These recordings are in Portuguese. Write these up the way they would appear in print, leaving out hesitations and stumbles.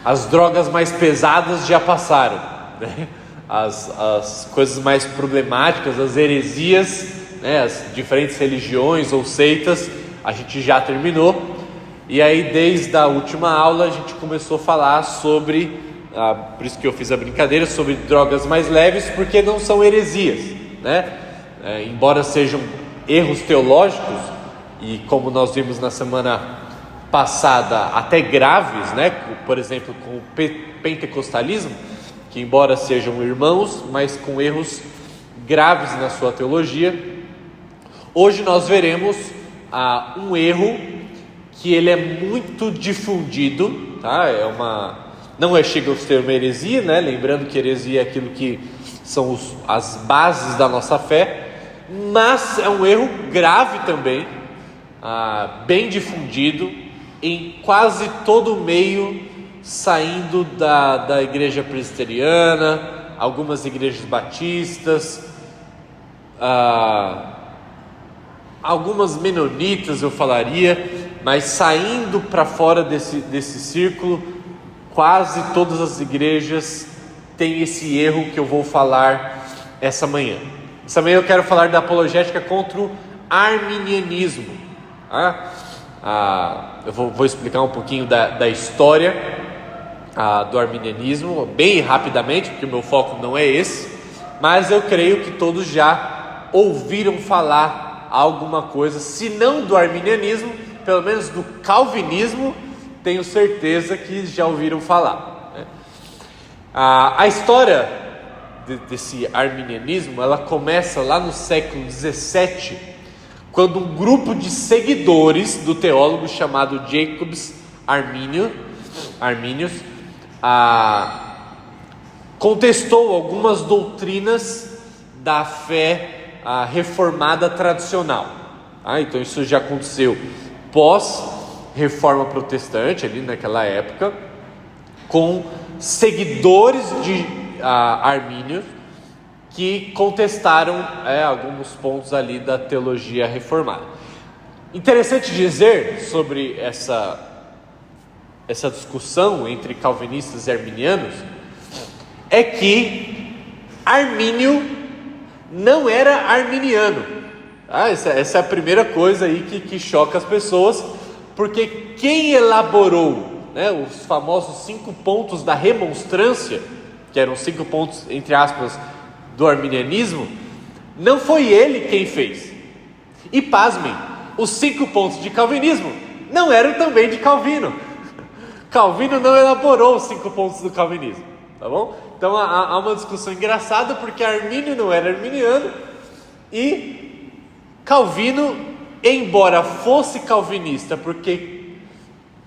As drogas mais pesadas já passaram, né? As coisas mais problemáticas, as heresias, né? As diferentes religiões ou seitas, a gente já terminou. E aí, desde a última aula, a gente começou a falar sobre, por isso que eu fiz a brincadeira, sobre drogas mais leves, porque não são heresias, né? Embora sejam erros teológicos, e como nós vimos na semana passada, até graves, né? Por exemplo, com o pentecostalismo, que embora sejam irmãos, mas com erros graves na sua teologia. Hoje nós veremos um erro que ele é muito difundido, tá? Não chega a ser uma heresia, né? Lembrando que heresia é aquilo que são as bases da nossa fé, mas é um erro grave também, bem difundido em quase todo o meio, saindo da igreja presbiteriana, algumas igrejas batistas, algumas menonitas eu falaria, mas saindo para fora desse círculo, quase todas as igrejas têm esse erro que eu vou falar essa manhã. Essa manhã eu quero falar da apologética contra o arminianismo. Eu vou explicar um pouquinho da história do arminianismo, bem rapidamente, porque o meu foco não é esse, mas eu creio que todos já ouviram falar alguma coisa, se não do arminianismo, pelo menos do calvinismo, tenho certeza que já ouviram falar, né? A história desse arminianismo, ela começa lá no século 17, quando um grupo de seguidores do teólogo chamado Jacobus Arminius contestou algumas doutrinas da fé reformada tradicional. Então isso já aconteceu pós-reforma protestante, ali naquela época, com seguidores de Armínio que contestaram alguns pontos ali da teologia reformada. Interessante dizer sobre essa discussão entre calvinistas e arminianos é que Armínio não era arminiano. Essa é a primeira coisa aí que choca as pessoas, porque quem elaborou, né, os famosos 5 pontos da remonstrância, que eram 5 pontos, entre aspas, do arminianismo, não foi ele quem fez. E pasmem, os 5 pontos de calvinismo não eram também de Calvino. Calvino não elaborou os 5 pontos do calvinismo, tá bom? Então há uma discussão engraçada, porque Armínio não era arminiano e Calvino, embora fosse calvinista, porque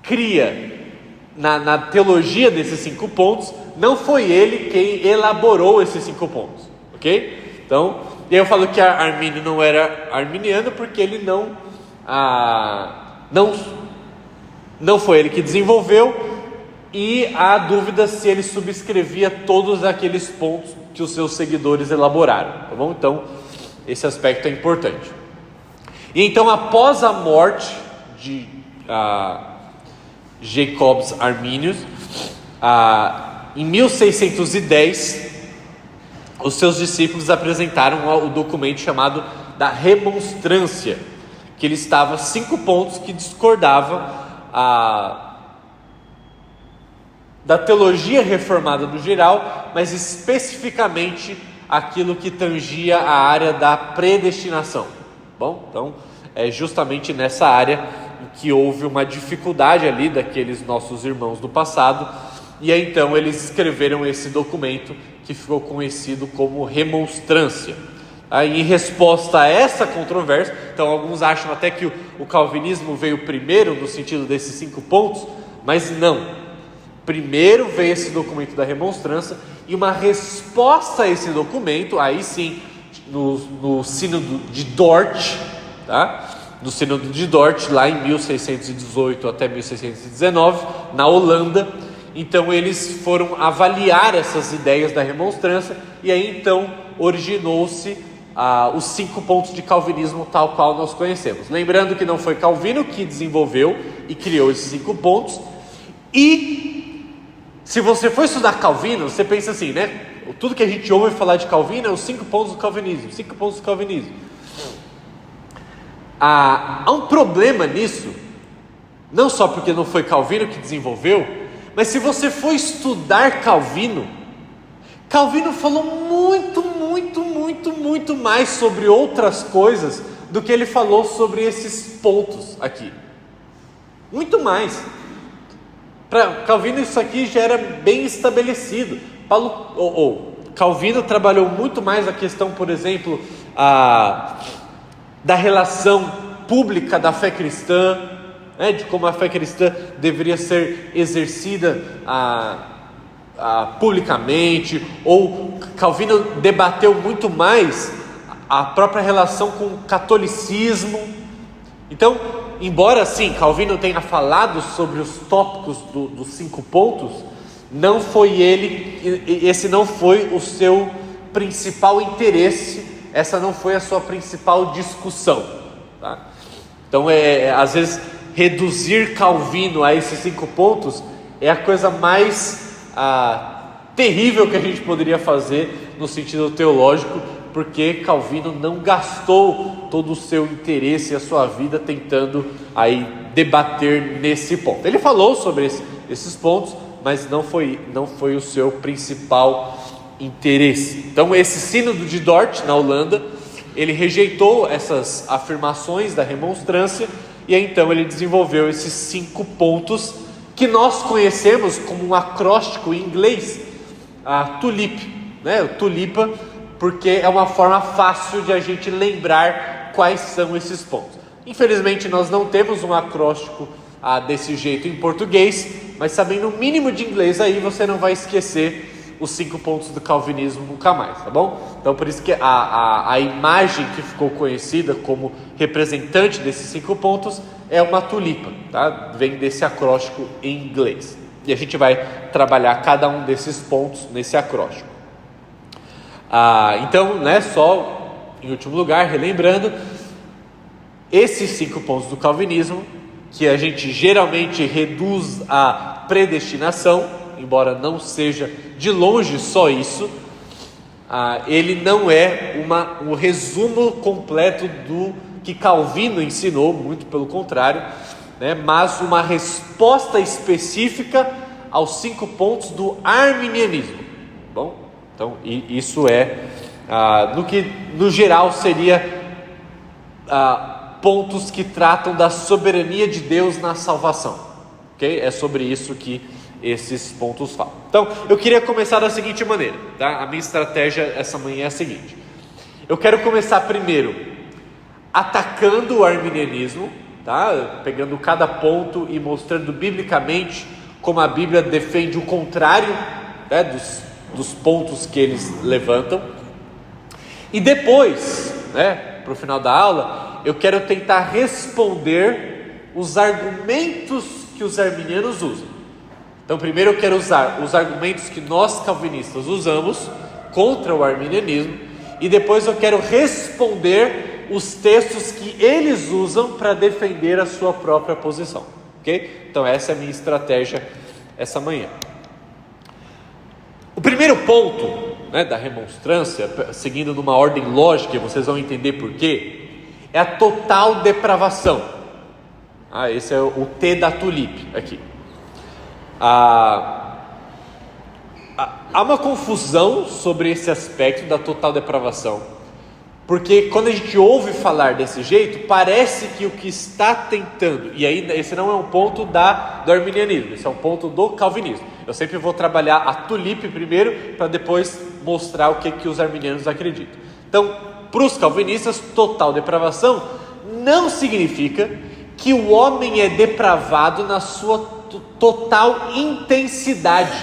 cria na teologia desses 5 pontos, não foi ele quem elaborou esses 5 pontos, ok? Então, eu falo que Armínio não era arminiano porque ele não foi ele que desenvolveu, e há dúvida se ele subscrevia todos aqueles pontos que os seus seguidores elaboraram, tá bom? Então, esse aspecto é importante. E então, após a morte de Jacobus Arminius, em 1610, os seus discípulos apresentaram o documento chamado da Remonstrância, que ele estava 5 pontos que discordava da teologia reformada no geral, mas especificamente aquilo que tangia a área da predestinação. Bom, então é justamente nessa área em que houve uma dificuldade ali daqueles nossos irmãos do passado, e aí então eles escreveram esse documento que ficou conhecido como Remonstrância. Em resposta a essa controvérsia, então alguns acham até que o calvinismo veio primeiro no sentido desses 5 pontos, mas não. Primeiro veio esse documento da remonstrância, e uma resposta a esse documento, aí sim, no sínodo de Dort, tá? No sínodo de Dort, lá em 1618 até 1619, na Holanda. Então eles foram avaliar essas ideias da remonstrância, e aí então originou-se os 5 pontos de calvinismo tal qual nós conhecemos. Lembrando que não foi Calvino que desenvolveu e criou esses 5 pontos, e Se você for estudar Calvino, você pensa assim, né? Tudo que a gente ouve falar de Calvino é os 5 pontos do calvinismo, 5 pontos do calvinismo. Há um problema nisso, não só porque não foi Calvino que desenvolveu, mas se você for estudar Calvino, Calvino falou muito mais sobre outras coisas do que ele falou sobre esses pontos aqui. Muito mais. Para Calvino isso aqui já era bem estabelecido. Calvino trabalhou muito mais a questão, por exemplo, da relação pública da fé cristã, né, de como a fé cristã deveria ser exercida publicamente, ou Calvino debateu muito mais a própria relação com o catolicismo. Então, embora sim Calvino tenha falado sobre os tópicos dos 5 pontos, não foi esse não foi o seu principal interesse, essa não foi a sua principal discussão, tá? Então às vezes reduzir Calvino a esses 5 pontos é a coisa mais terrível que a gente poderia fazer no sentido teológico, porque Calvino não gastou todo o seu interesse e a sua vida tentando aí debater nesse ponto. Ele falou sobre esses pontos, mas não foi o seu principal interesse. Então esse sínodo de Dort, na Holanda, ele rejeitou essas afirmações da remonstrância, e aí, então ele desenvolveu esses 5 pontos que nós conhecemos como um acróstico em inglês, a TULIP, né? O tulipa, porque é uma forma fácil de a gente lembrar quais são esses pontos. Infelizmente nós não temos um acróstico desse jeito em português, mas sabendo o mínimo de inglês aí, você não vai esquecer os 5 pontos do calvinismo nunca mais, tá bom? Então por isso que a imagem que ficou conhecida como representante desses 5 pontos é uma tulipa, tá? Vem desse acróstico em inglês, e a gente vai trabalhar cada um desses pontos nesse acróstico. Então, né, só em último lugar, relembrando, esses 5 pontos do calvinismo, que a gente geralmente reduz à predestinação, embora não seja de longe só isso, ele não é um resumo completo do que Calvino ensinou, muito pelo contrário, né, mas uma resposta específica aos 5 pontos do arminianismo. Bom, então isso no que no geral seria pontos que tratam da soberania de Deus na salvação, ok? É sobre isso que esses pontos falam. Então eu queria começar da seguinte maneira, tá? A minha estratégia essa manhã é a seguinte: eu quero começar primeiro atacando o arminianismo, tá? Pegando cada ponto e mostrando biblicamente como a Bíblia defende o contrário, né, dos pontos que eles levantam. E depois, né, para o final da aula, eu quero tentar responder os argumentos que os arminianos usam. Então primeiro eu quero usar os argumentos que nós calvinistas usamos contra o arminianismo, e depois eu quero responder os textos que eles usam para defender a sua própria posição, ok? Então essa é a minha estratégia essa manhã. O primeiro ponto, né, da remonstrância, seguindo numa ordem lógica, vocês vão entender por quê, é a total depravação. Esse é o T da tulipe aqui. Há uma confusão sobre esse aspecto da total depravação, porque quando a gente ouve falar desse jeito, parece que o que está tentando, e aí esse não é um ponto do arminianismo, esse é um ponto do calvinismo. Eu sempre vou trabalhar a tulipe primeiro, para depois mostrar o que os arminianos acreditam. Então, para os calvinistas, total depravação não significa que o homem é depravado na sua total intensidade,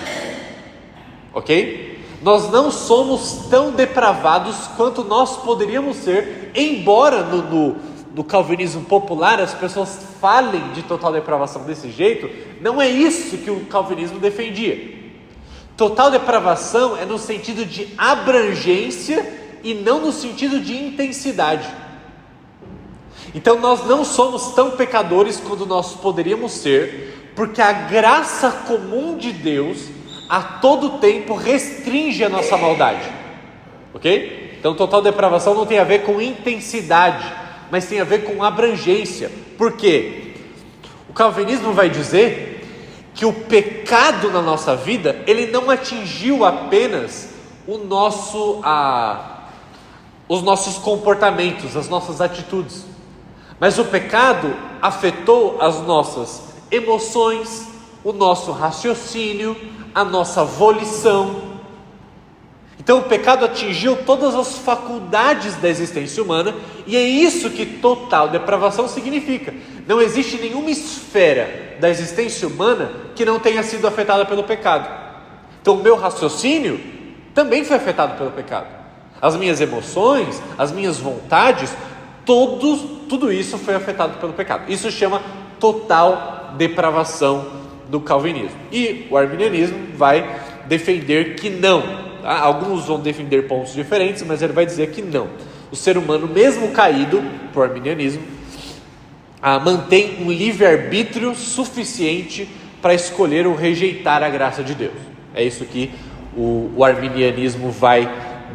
ok? Nós não somos tão depravados quanto nós poderíamos ser, embora no calvinismo popular as pessoas falem de total depravação desse jeito. Não é isso que o calvinismo defendia. Total depravação é no sentido de abrangência e não no sentido de intensidade. Então nós não somos tão pecadores quanto nós poderíamos ser, porque a graça comum de Deus, a todo tempo restringe a nossa maldade, ok? Então total depravação não tem a ver com intensidade, mas tem a ver com abrangência. Por quê? O calvinismo vai dizer que o pecado na nossa vida, ele não atingiu apenas os nossos comportamentos, as nossas atitudes, mas o pecado afetou as nossas emoções, o nosso raciocínio, a nossa volição. Então o pecado atingiu todas as faculdades da existência humana, e é isso que total depravação significa. Não existe nenhuma esfera da existência humana que não tenha sido afetada pelo pecado. Então o meu raciocínio também foi afetado pelo pecado. As minhas emoções, as minhas vontades, tudo isso foi afetado pelo pecado. Isso chama total depravação do calvinismo. E o arminianismo vai defender que não. Tá? Alguns vão defender pontos diferentes, mas ele vai dizer que não. O ser humano, mesmo caído, para o arminianismo, mantém um livre-arbítrio suficiente para escolher ou rejeitar a graça de Deus. É isso que o arminianismo vai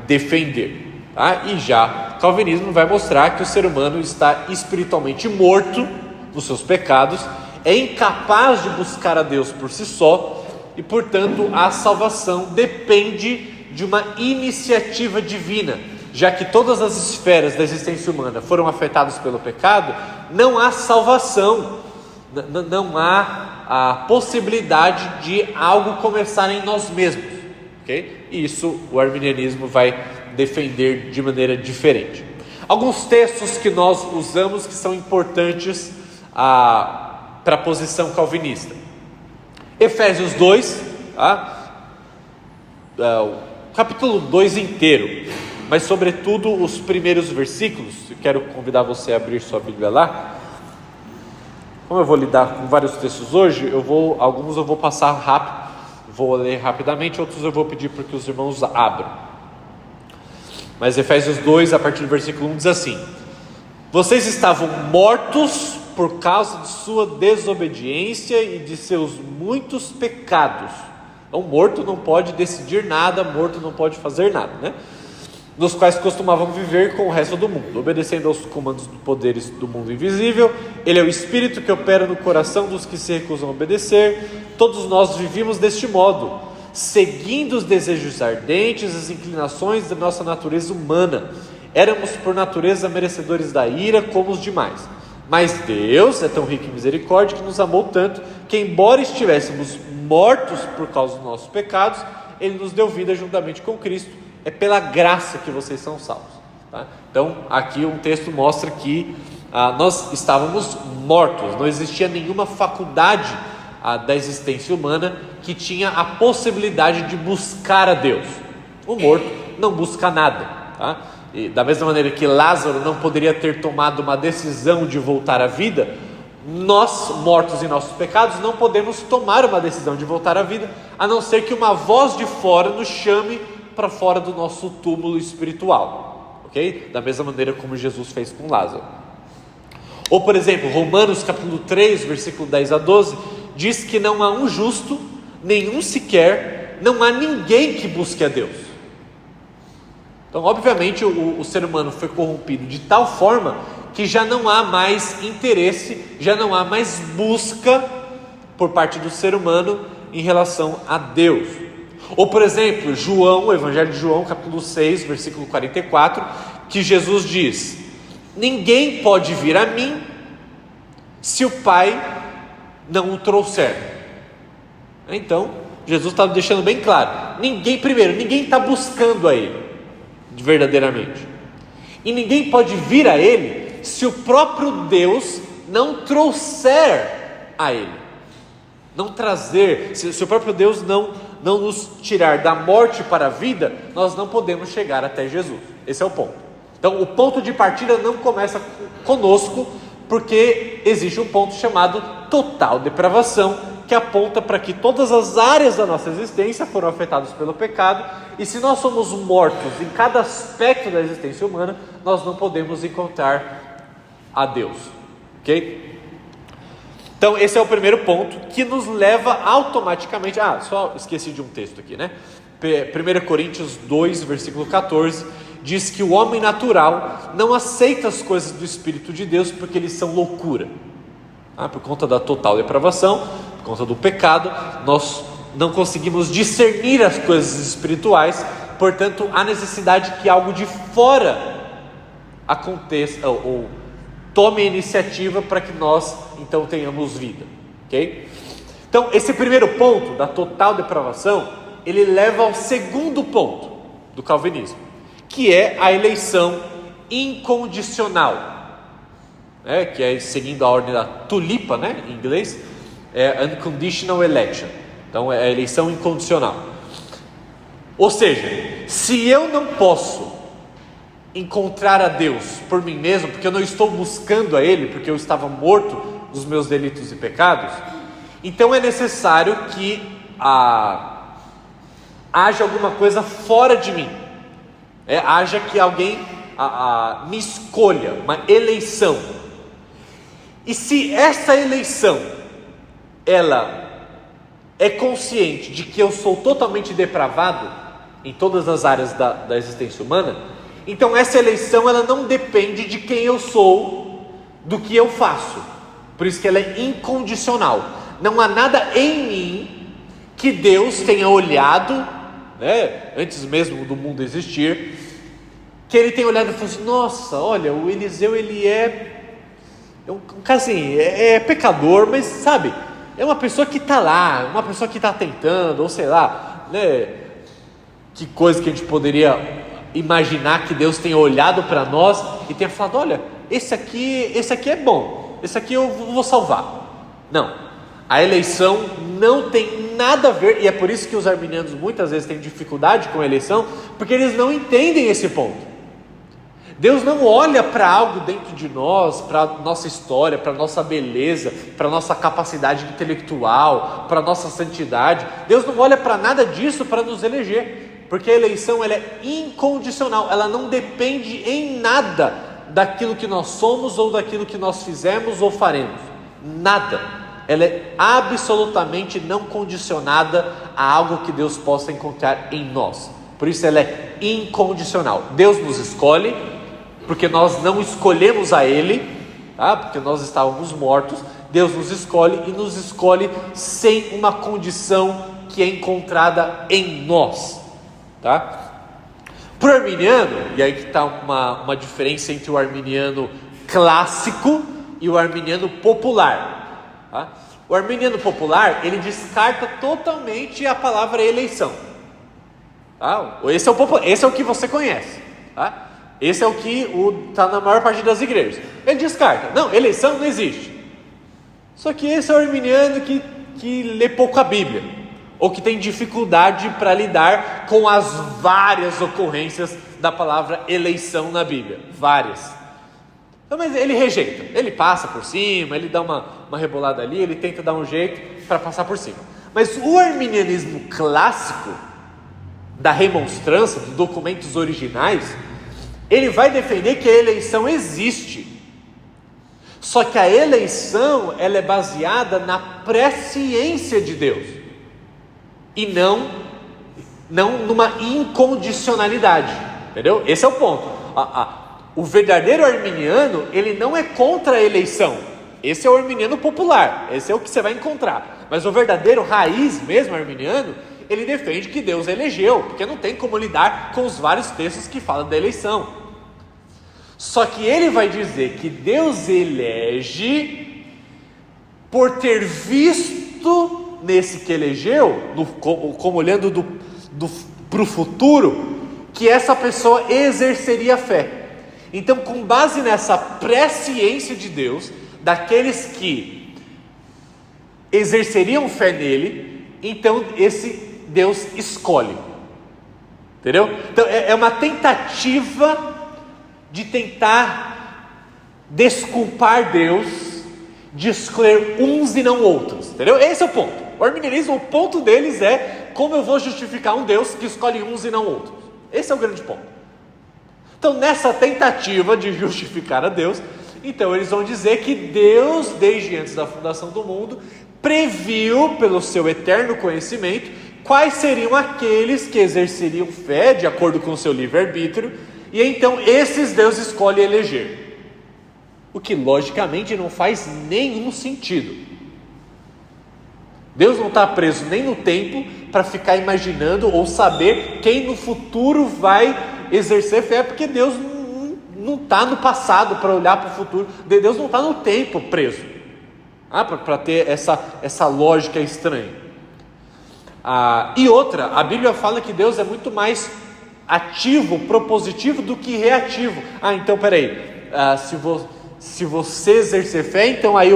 defender. Tá? E já o calvinismo vai mostrar que o ser humano está espiritualmente morto nos seus pecados, é incapaz de buscar a Deus por si só, e portanto a salvação depende de uma iniciativa divina. Já que todas as esferas da existência humana foram afetadas pelo pecado, não há salvação, não há a possibilidade de algo começar em nós mesmos, ok? E isso o arminianismo vai defender de maneira diferente. Alguns textos que nós usamos que são importantes para a posição calvinista. Efésios 2, o capítulo 2 inteiro, mas sobretudo os primeiros versículos. Eu quero convidar você a abrir sua Bíblia lá. Como eu vou lidar com vários textos hoje, alguns eu vou passar rápido, vou ler rapidamente, outros eu vou pedir para que os irmãos abram. Mas Efésios 2, a partir do versículo 1, diz assim: vocês estavam mortos por causa de sua desobediência e de seus muitos pecados. Então morto não pode decidir nada, morto não pode fazer nada, né? Nos quais costumavam viver com o resto do mundo, obedecendo aos comandos dos poderes do mundo invisível. Ele é o Espírito que opera no coração dos que se recusam a obedecer. Todos nós vivíamos deste modo, seguindo os desejos ardentes, as inclinações da nossa natureza humana. Éramos por natureza merecedores da ira como os demais. Mas Deus é tão rico em misericórdia que nos amou tanto que, embora estivéssemos mortos por causa dos nossos pecados, Ele nos deu vida juntamente com Cristo. É pela graça que vocês são salvos. Tá? Então aqui um texto mostra que nós estávamos mortos, não existia nenhuma faculdade da existência humana que tinha a possibilidade de buscar a Deus. O morto não busca nada, tá? E da mesma maneira que Lázaro não poderia ter tomado uma decisão de voltar à vida, nós, mortos em nossos pecados, não podemos tomar uma decisão de voltar à vida, a não ser que uma voz de fora nos chame para fora do nosso túmulo espiritual, ok? Da mesma maneira como Jesus fez com Lázaro. Ou por exemplo, Romanos capítulo 3, versículo 10 a 12, diz que não há um justo, nenhum sequer, não há ninguém que busque a Deus. Então obviamente o ser humano foi corrompido de tal forma que já não há mais interesse, já não há mais busca por parte do ser humano em relação a Deus. Ou por exemplo, João, o Evangelho de João, capítulo 6, versículo 44, que Jesus diz: ninguém pode vir a mim se o Pai não o trouxer. Então, Jesus está deixando bem claro, ninguém está buscando a Ele, verdadeiramente. E ninguém pode vir a Ele se o próprio Deus não trouxer a Ele. Não trazer, se o próprio Deus não nos tirar da morte para a vida, nós não podemos chegar até Jesus. Esse é o ponto. Então o ponto de partida não começa conosco, porque existe um ponto chamado total depravação, que aponta para que todas as áreas da nossa existência foram afetadas pelo pecado, e se nós somos mortos em cada aspecto da existência humana, nós não podemos encontrar a Deus, ok? Então esse é o primeiro ponto que nos leva automaticamente... só esqueci de um texto aqui, né? 1 Coríntios 2, versículo 14, diz que o homem natural não aceita as coisas do Espírito de Deus porque eles são loucura. Por conta da total depravação, por conta do pecado, nós não conseguimos discernir as coisas espirituais, portanto há necessidade que algo de fora aconteça ou tome a iniciativa para que nós então tenhamos vida, ok? Então esse primeiro ponto da total depravação, ele leva ao segundo ponto do calvinismo, que é a eleição incondicional, que é seguindo a ordem da tulipa, né, em inglês, é unconditional election. Então é a eleição incondicional. Ou seja, se eu não posso encontrar a Deus por mim mesmo, porque eu não estou buscando a Ele, porque eu estava morto dos meus delitos e pecados, então é necessário que haja alguma coisa fora de mim, haja que alguém me escolha, uma eleição. E se essa eleição ela é consciente de que eu sou totalmente depravado em todas as áreas da existência humana, então essa eleição ela não depende de quem eu sou, do que eu faço. Por isso que ela é incondicional. Não há nada em mim que Deus tenha olhado, antes mesmo do mundo existir, que Ele tenha olhado e falado assim: nossa, olha, o Eliseu ele é um cara assim, é pecador, mas sabe, é uma pessoa que está lá, uma pessoa que está tentando, ou sei lá, que coisa que a gente poderia imaginar que Deus tenha olhado para nós e tenha falado: olha, esse aqui é bom, esse aqui eu vou salvar. Não, a eleição não tem nada a ver, e é por isso que os arminianos muitas vezes têm dificuldade com a eleição, porque eles não entendem esse ponto. Deus não olha para algo dentro de nós, para a nossa história, para a nossa beleza, para a nossa capacidade intelectual, para a nossa santidade. Deus não olha para nada disso para nos eleger, porque a eleição ela é incondicional, ela não depende em nada daquilo que nós somos ou daquilo que nós fizemos ou faremos, nada. Ela é absolutamente não condicionada a algo que Deus possa encontrar em nós. Por isso ela é incondicional. Deus nos escolhe, porque nós não escolhemos a Ele, porque nós estávamos mortos. Deus nos escolhe e nos escolhe sem uma condição que é encontrada em nós, Para o arminiano, e aí que está uma diferença entre o arminiano clássico e o arminiano popular, O arminiano popular, ele descarta totalmente a palavra eleição, esse é o que você conhece, Esse é o que está na maior parte das igrejas. Ele descarta, não, eleição não existe. Só que esse é o arminiano que lê pouco a Bíblia, ou que tem dificuldade para lidar com as várias ocorrências da palavra eleição na Bíblia, várias. Então, mas ele rejeita, ele passa por cima, ele dá uma rebolada ali, ele tenta dar um jeito para passar por cima. Mas o arminianismo clássico, da remonstrância, dos documentos originais, ele vai defender que a eleição existe. Só que a eleição ela é baseada na presciência de Deus e não numa incondicionalidade, entendeu? Esse é o ponto. O verdadeiro arminiano, ele não é contra a eleição. Esse é o arminiano popular, esse é o que você vai encontrar. Mas o verdadeiro raiz mesmo arminiano, ele defende que Deus elegeu, porque não tem como lidar com os vários textos que falam da eleição. Só que ele vai dizer que Deus elege por ter visto nesse que elegeu, como olhando para o futuro, que essa pessoa exerceria a fé. Então, com base nessa presciência de Deus, daqueles que exerceriam fé nele, então esse Deus escolhe, entendeu? Então é uma tentativa de tentar desculpar Deus de escolher uns e não outros, entendeu? Esse é o ponto. O arminianismo, o ponto deles é: como eu vou justificar um Deus que escolhe uns e não outros? Esse é o grande ponto. Então, nessa tentativa de justificar a Deus, Então eles vão dizer que Deus, desde antes da fundação do mundo, previu pelo seu eterno conhecimento quais seriam aqueles que exerceriam fé de acordo com o seu livre-arbítrio, e então esses Deus escolhe eleger, o que logicamente não faz nenhum sentido. Deus não está preso nem no tempo para ficar imaginando ou saber quem no futuro vai exercer fé, porque Deus não está no passado para olhar para o futuro. Deus não está no tempo preso, para ter essa lógica estranha. E outra, a Bíblia fala que Deus é muito mais ativo, propositivo do que reativo. Então peraí, se você exercer fé, então aí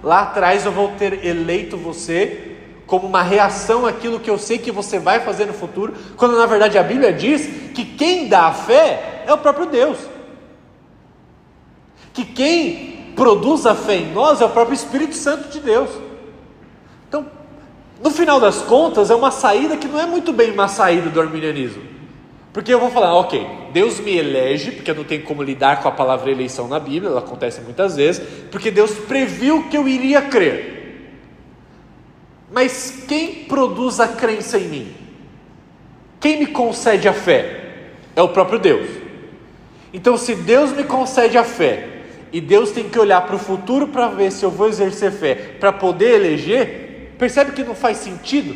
lá atrás eu vou ter eleito você como uma reação àquilo que eu sei que você vai fazer no futuro, quando na verdade a Bíblia diz que quem dá a fé é o próprio Deus, que quem produz a fé em nós é o próprio Espírito Santo de Deus. Então, no final das contas, é uma saída que não é muito bem uma saída do arminianismo, porque eu vou falar, ok, Deus me elege, porque eu não tenho como lidar com a palavra eleição na Bíblia, ela acontece muitas vezes, porque Deus previu que eu iria crer. Mas quem produz a crença em mim? Quem me concede a fé? É o próprio Deus. Então, se Deus me concede a fé, e Deus tem que olhar para o futuro para ver se eu vou exercer fé, para poder eleger, percebe que não faz sentido?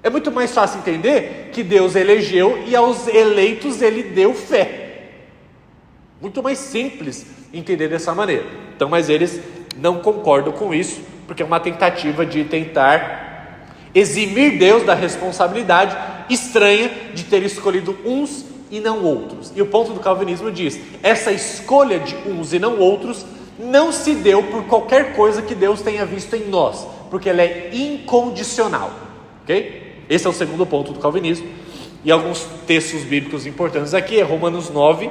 É muito mais fácil entender que Deus elegeu e aos eleitos Ele deu fé. Muito mais simples entender dessa maneira. Então, mas eles não concordam com isso, porque é uma tentativa de tentar eximir Deus da responsabilidade estranha de ter escolhido uns e não outros. E o ponto do calvinismo diz: essa escolha de uns e não outros não se deu por qualquer coisa que Deus tenha visto em nós, porque ela é incondicional, ok? Esse é o segundo ponto do calvinismo. E alguns textos bíblicos importantes aqui é Romanos 9,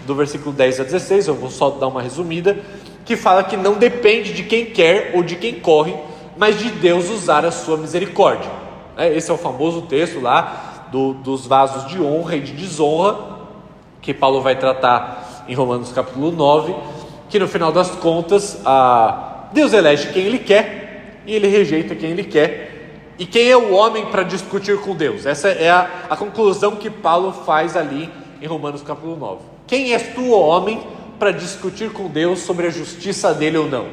do versículo 10 a 16, eu vou só dar uma resumida, que fala que não depende de quem quer ou de quem corre, mas de Deus usar a sua misericórdia. Esse é o famoso texto lá dos vasos de honra e de desonra, que Paulo vai tratar em Romanos capítulo 9, que no final das contas, Deus elege quem Ele quer, e Ele rejeita quem Ele quer. E quem é o homem para discutir com Deus? Essa é a conclusão que Paulo faz ali em Romanos capítulo 9. Quem és tu, homem, para discutir com Deus sobre a justiça dele ou não?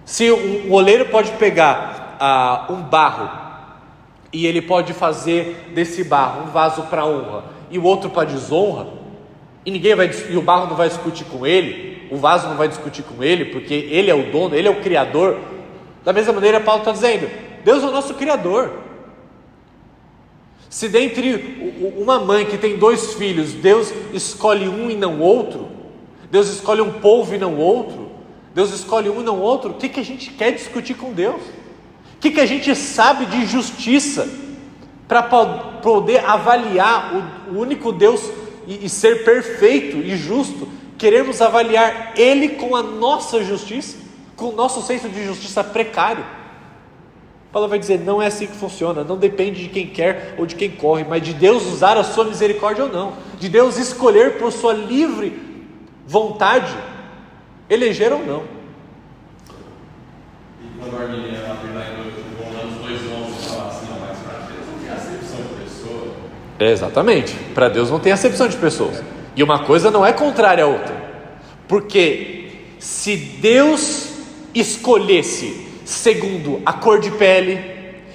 Se um oleiro pode pegar um barro e ele pode fazer desse barro um vaso para honra e o outro para desonra, e o barro não vai discutir com ele, o vaso não vai discutir com ele, porque ele é o dono, ele é o criador. Da mesma maneira, Paulo está dizendo: Deus é o nosso criador. Se dentre uma mãe que tem 2 filhos, Deus escolhe um e não outro, Deus escolhe um povo e não outro, Deus escolhe um e não outro, o que a gente quer discutir com Deus? O que a gente sabe de justiça para poder avaliar o único Deus e ser perfeito e justo? Queremos avaliar Ele com a nossa justiça, com o nosso senso de justiça precário. Paulo vai dizer: não é assim que funciona, não depende de quem quer ou de quem corre, mas de Deus usar a sua misericórdia ou não, de Deus escolher por sua livre vontade, eleger ou não. E quando a Arminiana abre lá em Romanos 2:11 fala assim: não, mas para Deus não tem acepção de pessoa. Exatamente, para Deus não tem acepção de pessoas, e uma coisa não é contrária à outra, porque se Deus escolhesse segundo a cor de pele,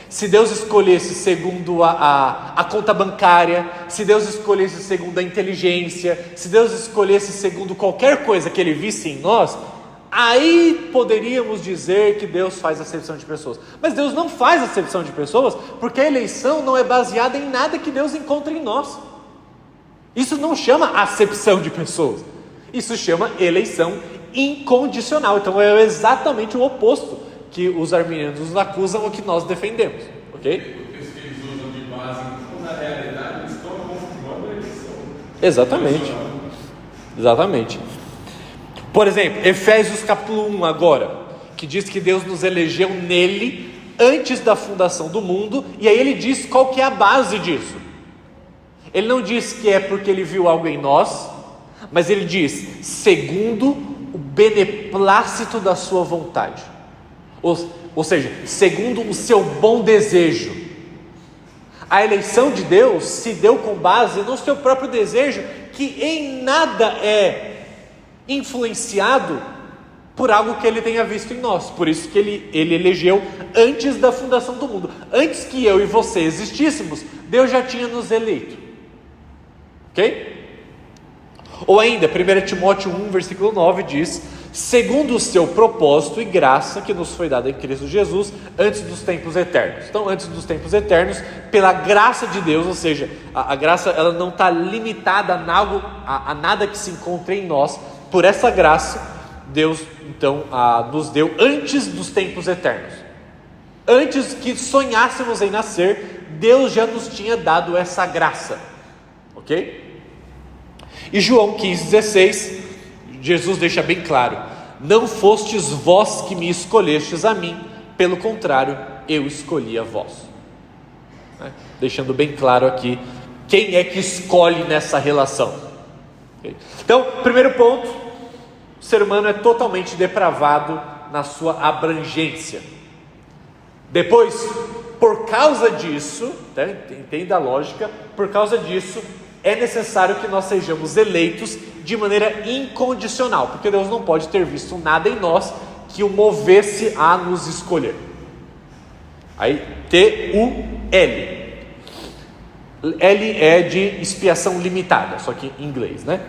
se Deus escolhesse segundo a conta bancária, se Deus escolhesse segundo a inteligência, se Deus escolhesse segundo qualquer coisa que Ele visse em nós, aí poderíamos dizer que Deus faz acepção de pessoas. Mas Deus não faz acepção de pessoas, porque a eleição não é baseada em nada que Deus encontra em nós. Isso não chama acepção de pessoas, isso chama eleição incondicional. Então é exatamente o oposto que os arminianos nos acusam, o que nós defendemos, ok? Porque os que eles usam de base, na realidade, eles estão confirmando a eleição. Exatamente. Por exemplo, Efésios capítulo 1 agora, que diz que Deus nos elegeu nele antes da fundação do mundo, e aí ele diz qual que é a base disso. Ele não diz que é porque ele viu algo em nós, mas ele diz segundo o beneplácito da sua vontade, ou seja, segundo o seu bom desejo. A eleição de Deus se deu com base no seu próprio desejo, que em nada é influenciado por algo que Ele tenha visto em nós. Por isso que Ele elegeu antes da fundação do mundo. Antes que eu e você existíssemos, Deus já tinha nos eleito. Ok? Ou ainda, 1 Timóteo 1, versículo 9 diz: segundo o seu propósito e graça que nos foi dada em Cristo Jesus antes dos tempos eternos. Então, antes dos tempos eternos, pela graça de Deus, ou seja, a graça ela não está limitada a nada que se encontre em nós. Por essa graça, Deus então nos deu antes dos tempos eternos. Antes que sonhássemos em nascer, Deus já nos tinha dado essa graça. Ok? E João 15,16, Jesus deixa bem claro: não fostes vós que me escolhestes a mim, pelo contrário, eu escolhi a vós. Deixando bem claro aqui quem é que escolhe nessa relação. Okay? Então, primeiro ponto: o ser humano é totalmente depravado na sua abrangência. Depois, por causa disso, entenda a lógica, por causa disso é necessário que nós sejamos eleitos de maneira incondicional, porque Deus não pode ter visto nada em nós que o movesse a nos escolher. Aí, T-U-L. L é de expiação limitada, só que em inglês, né?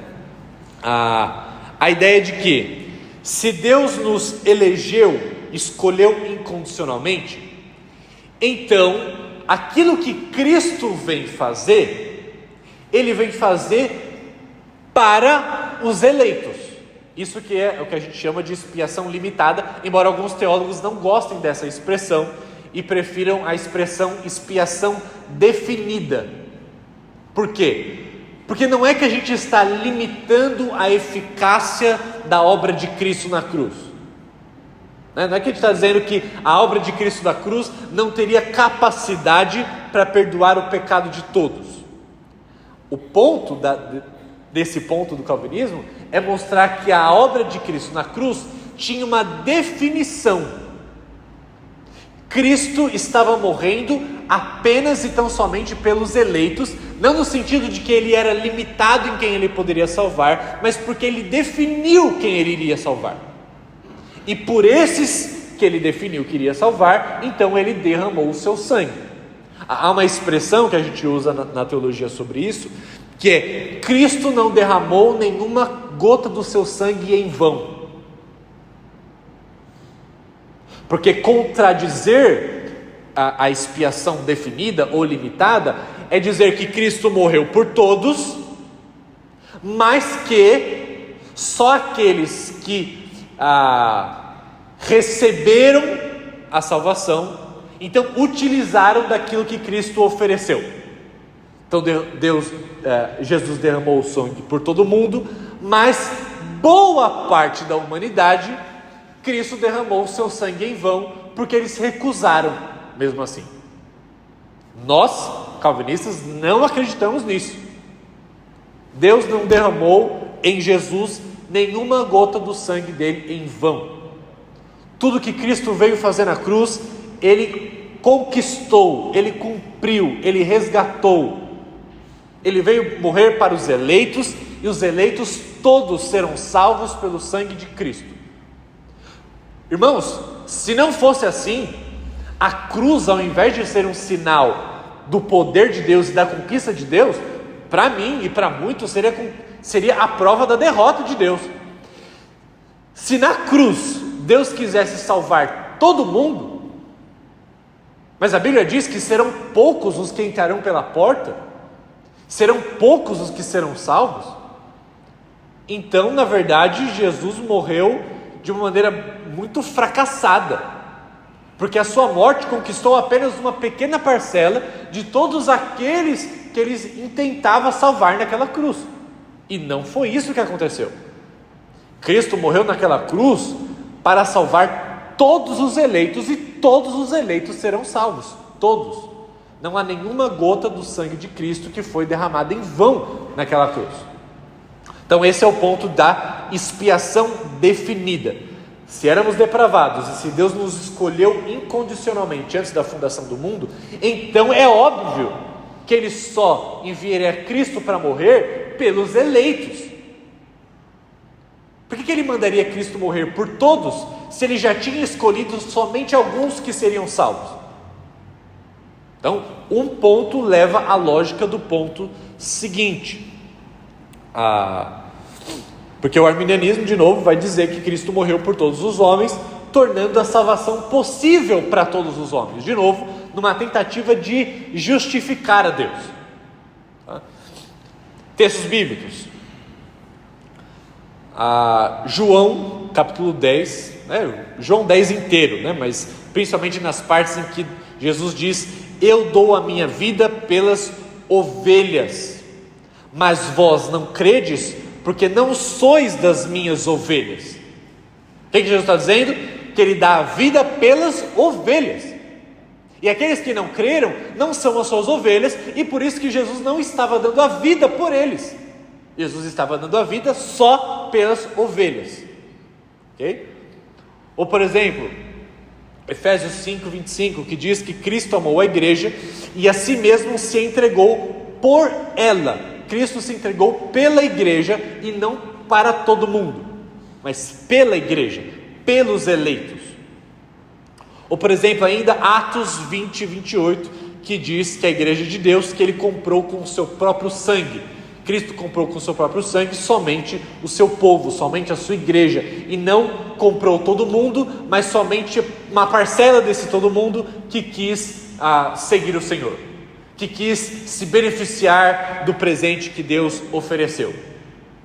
A ideia de que, se Deus nos elegeu, escolheu incondicionalmente, então, aquilo que Cristo vem fazer, Ele vem fazer para os eleitos. Isso que é o que a gente chama de expiação limitada, embora alguns teólogos não gostem dessa expressão e prefiram a expressão expiação definida. Por quê? Porque não é que a gente está limitando a eficácia da obra de Cristo na cruz. Não é que a gente está dizendo que a obra de Cristo na cruz não teria capacidade para perdoar o pecado de todos. O ponto desse ponto do calvinismo é mostrar que a obra de Cristo na cruz tinha uma definição. Cristo estava morrendo apenas e tão somente pelos eleitos, não no sentido de que Ele era limitado em quem Ele poderia salvar, mas porque Ele definiu quem Ele iria salvar. E por esses que Ele definiu que iria salvar, então Ele derramou o seu sangue. Há uma expressão que a gente usa na teologia sobre isso, que é: Cristo não derramou nenhuma gota do seu sangue em vão. Porque contradizer a expiação definida ou limitada é dizer que Cristo morreu por todos, mas que só aqueles que receberam a salvação, então utilizaram daquilo que Cristo ofereceu. Então Jesus derramou o sangue por todo mundo, mas boa parte da humanidade, Cristo derramou o seu sangue em vão, porque eles recusaram mesmo assim. Nós, calvinistas, não acreditamos nisso. Deus não derramou em Jesus nenhuma gota do sangue dele em vão. Tudo que Cristo veio fazer na cruz, Ele conquistou, Ele cumpriu, Ele resgatou. Ele veio morrer para os eleitos, e os eleitos todos serão salvos pelo sangue de Cristo. Irmãos, se não fosse assim, a cruz, ao invés de ser um sinal do poder de Deus e da conquista de Deus, para mim e para muitos seria a prova da derrota de Deus. Se na cruz Deus quisesse salvar todo mundo, mas a Bíblia diz que serão poucos os que entrarão pela porta, serão poucos os que serão salvos, então na verdade Jesus morreu de uma maneira muito fracassada, porque a sua morte conquistou apenas uma pequena parcela de todos aqueles que eles intentavam salvar naquela cruz, e não foi isso que aconteceu. Cristo morreu naquela cruz para salvar todos os eleitos, e todos os eleitos serão salvos, todos. Não há nenhuma gota do sangue de Cristo que foi derramada em vão naquela cruz. Então esse é o ponto da expiação definida. Se éramos depravados e se Deus nos escolheu incondicionalmente antes da fundação do mundo, então é óbvio que Ele só enviaria Cristo para morrer pelos eleitos. Por que Ele mandaria Cristo morrer por todos, se Ele já tinha escolhido somente alguns que seriam salvos? Então, um ponto leva à lógica do ponto seguinte. Porque o arminianismo, de novo, vai dizer que Cristo morreu por todos os homens, tornando a salvação possível para todos os homens. De novo, numa tentativa de justificar a Deus. Textos bíblicos. João, capítulo 10, João 10 inteiro, mas principalmente nas partes em que Jesus diz: eu dou a minha vida pelas ovelhas, mas vós não credes, porque não sois das minhas ovelhas. O que Jesus está dizendo? Que Ele dá a vida pelas ovelhas, e aqueles que não creram não são as suas ovelhas, e por isso que Jesus não estava dando a vida por eles. Jesus estava dando a vida só pelas ovelhas, ok? Ou por exemplo, Efésios 5:25, que diz que Cristo amou a igreja e a si mesmo se entregou por ela. Cristo se entregou pela igreja e não para todo mundo, mas pela igreja, pelos eleitos. Ou por exemplo ainda Atos 20:28, que diz que a igreja de Deus, que Ele comprou com o seu próprio sangue. Cristo comprou com o seu próprio sangue somente o seu povo, somente a sua igreja, e não comprou todo mundo, mas somente uma parcela desse todo mundo que quis seguir o Senhor, que quis se beneficiar do presente que Deus ofereceu,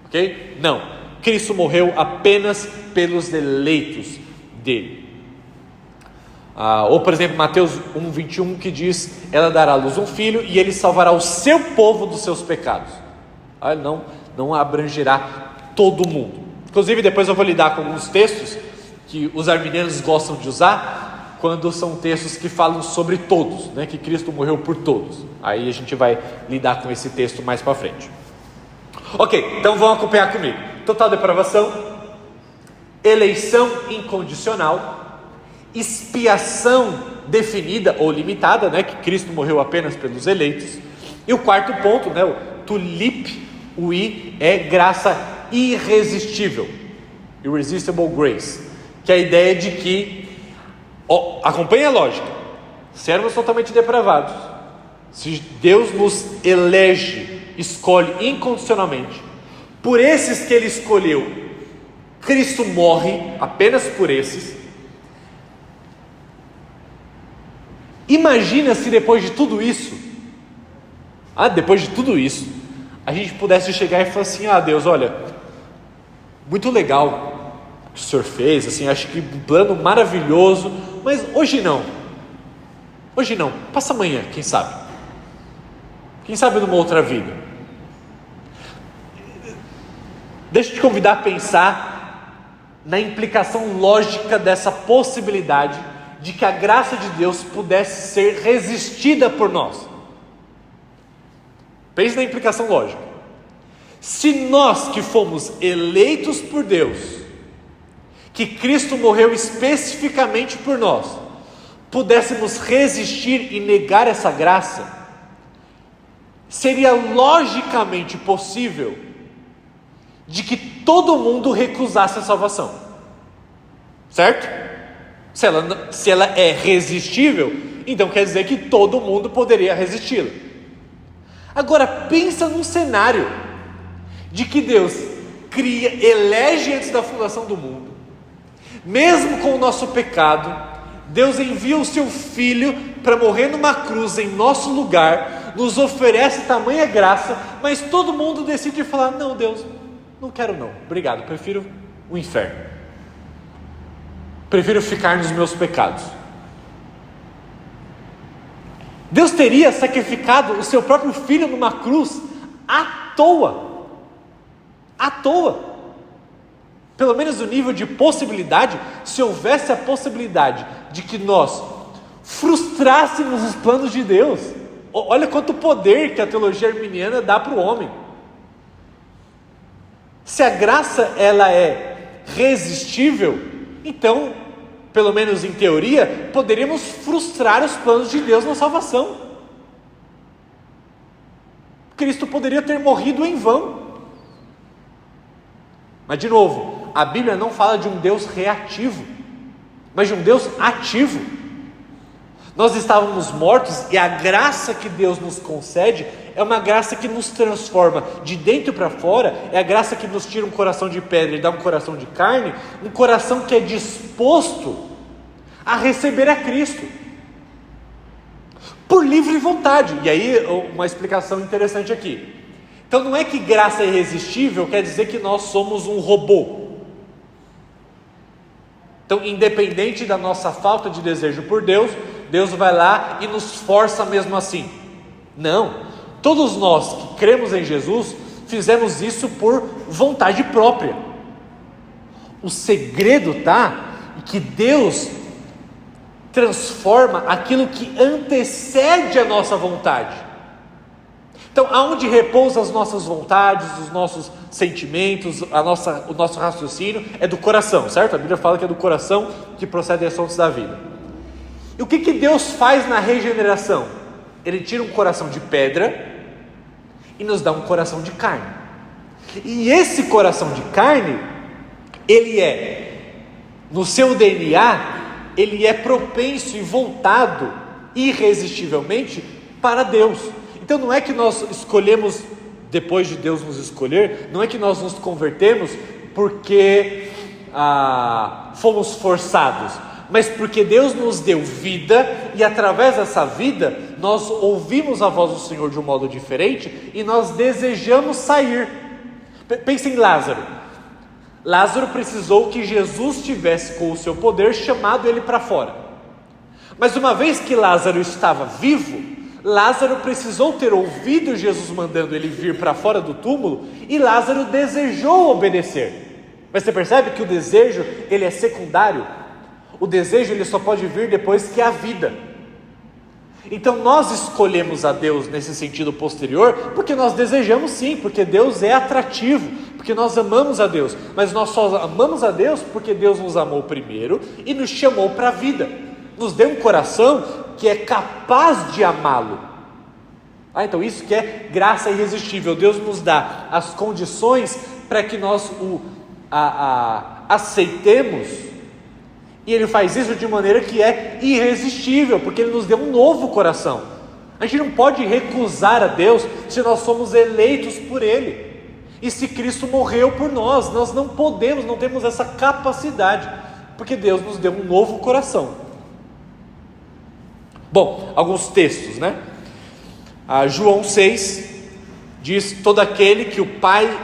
ok? Não, Cristo morreu apenas pelos eleitos dele. Ou por exemplo Mateus 1:21, que diz: ela dará à luz um filho e Ele salvará o seu povo dos seus pecados. Não abrangerá todo mundo. Inclusive depois eu vou lidar com alguns textos que os arminianos gostam de usar, quando são textos que falam sobre todos, que Cristo morreu por todos. Aí a gente vai lidar com esse texto mais para frente. Ok, então vão acompanhar comigo. Total depravação, eleição incondicional, expiação definida ou limitada, que Cristo morreu apenas pelos eleitos. E o quarto ponto, o tulip, o I, é graça irresistível, irresistible grace, que é a ideia de que, acompanha a lógica, se éramos totalmente depravados, se Deus nos elege, escolhe incondicionalmente, por esses que Ele escolheu, Cristo morre apenas por esses. Imagina se depois de tudo isso, a gente pudesse chegar e falar assim: Deus, olha, muito legal o que o Senhor fez, assim, acho que um plano maravilhoso, mas hoje não, passa amanhã, quem sabe numa outra vida. Deixa eu te convidar a pensar na implicação lógica dessa possibilidade de que a graça de Deus pudesse ser resistida por nós. Pense na implicação lógica. Se nós que fomos eleitos por Deus, que Cristo morreu especificamente por nós, pudéssemos resistir e negar essa graça, seria logicamente possível de que todo mundo recusasse a salvação, certo? Se ela é resistível, então quer dizer que todo mundo poderia resisti-la. Agora pensa num cenário de que Deus elege antes da fundação do mundo, mesmo com o nosso pecado, Deus envia o seu Filho para morrer numa cruz em nosso lugar, nos oferece tamanha graça, mas todo mundo decide falar: não, Deus, não quero não, obrigado, prefiro o inferno, prefiro ficar nos meus pecados. Deus teria sacrificado o seu próprio Filho numa cruz à toa, pelo menos no nível de possibilidade. Se houvesse a possibilidade de que nós frustrássemos os planos de Deus, olha quanto poder que a teologia arminiana dá para o homem. Se a graça ela é resistível, então, pelo menos em teoria, poderíamos frustrar os planos de Deus na salvação. Cristo poderia ter morrido em vão. Mas de novo, a Bíblia não fala de um Deus reativo, mas de um Deus ativo. Nós estávamos mortos e a graça que Deus nos concede é uma graça que nos transforma de dentro para fora, é a graça que nos tira um coração de pedra e dá um coração de carne, um coração que é disposto a receber a Cristo, por livre vontade. E aí uma explicação interessante aqui. Então não é que graça é irresistível quer dizer que nós somos um robô. Então, independente da nossa falta de desejo por Deus, Deus vai lá e nos força mesmo assim. Não, todos nós que cremos em Jesus, fizemos isso por vontade própria. O segredo está em que Deus transforma aquilo que antecede a nossa vontade. Então, aonde repousam as nossas vontades, os nossos sentimentos, o nosso raciocínio, é do coração, certo? A Bíblia fala que é do coração que procedem as fontes da vida. E o que Deus faz na regeneração? Ele tira um coração de pedra e nos dá um coração de carne. E esse coração de carne, ele é, no seu DNA, ele é propenso e voltado irresistivelmente para Deus. Então não é que nós escolhemos, depois de Deus nos escolher, não é que nós nos convertemos porque fomos forçados, mas porque Deus nos deu vida, e através dessa vida, nós ouvimos a voz do Senhor de um modo diferente, e nós desejamos sair. Pense em Lázaro. Lázaro precisou que Jesus tivesse com o seu poder chamado ele para fora. Mas uma vez que Lázaro estava vivo, Lázaro precisou ter ouvido Jesus mandando ele vir para fora do túmulo, e Lázaro desejou obedecer. Mas você percebe que o desejo, ele é secundário? O desejo, ele só pode vir depois que há vida. Então nós escolhemos a Deus nesse sentido posterior, porque nós desejamos sim, porque Deus é atrativo, porque nós amamos a Deus. Mas nós só amamos a Deus porque Deus nos amou primeiro e nos chamou para a vida, nos deu um coração que é capaz de amá-lo. Então isso que é graça irresistível. Deus nos dá as condições para que nós o aceitemos, e Ele faz isso de maneira que é irresistível, porque Ele nos deu um novo coração. A gente não pode recusar a Deus se nós somos eleitos por Ele, e se Cristo morreu por nós. Nós não podemos, não temos essa capacidade, porque Deus nos deu um novo coração. Bom, alguns textos, né? João 6 diz: todo aquele que o Pai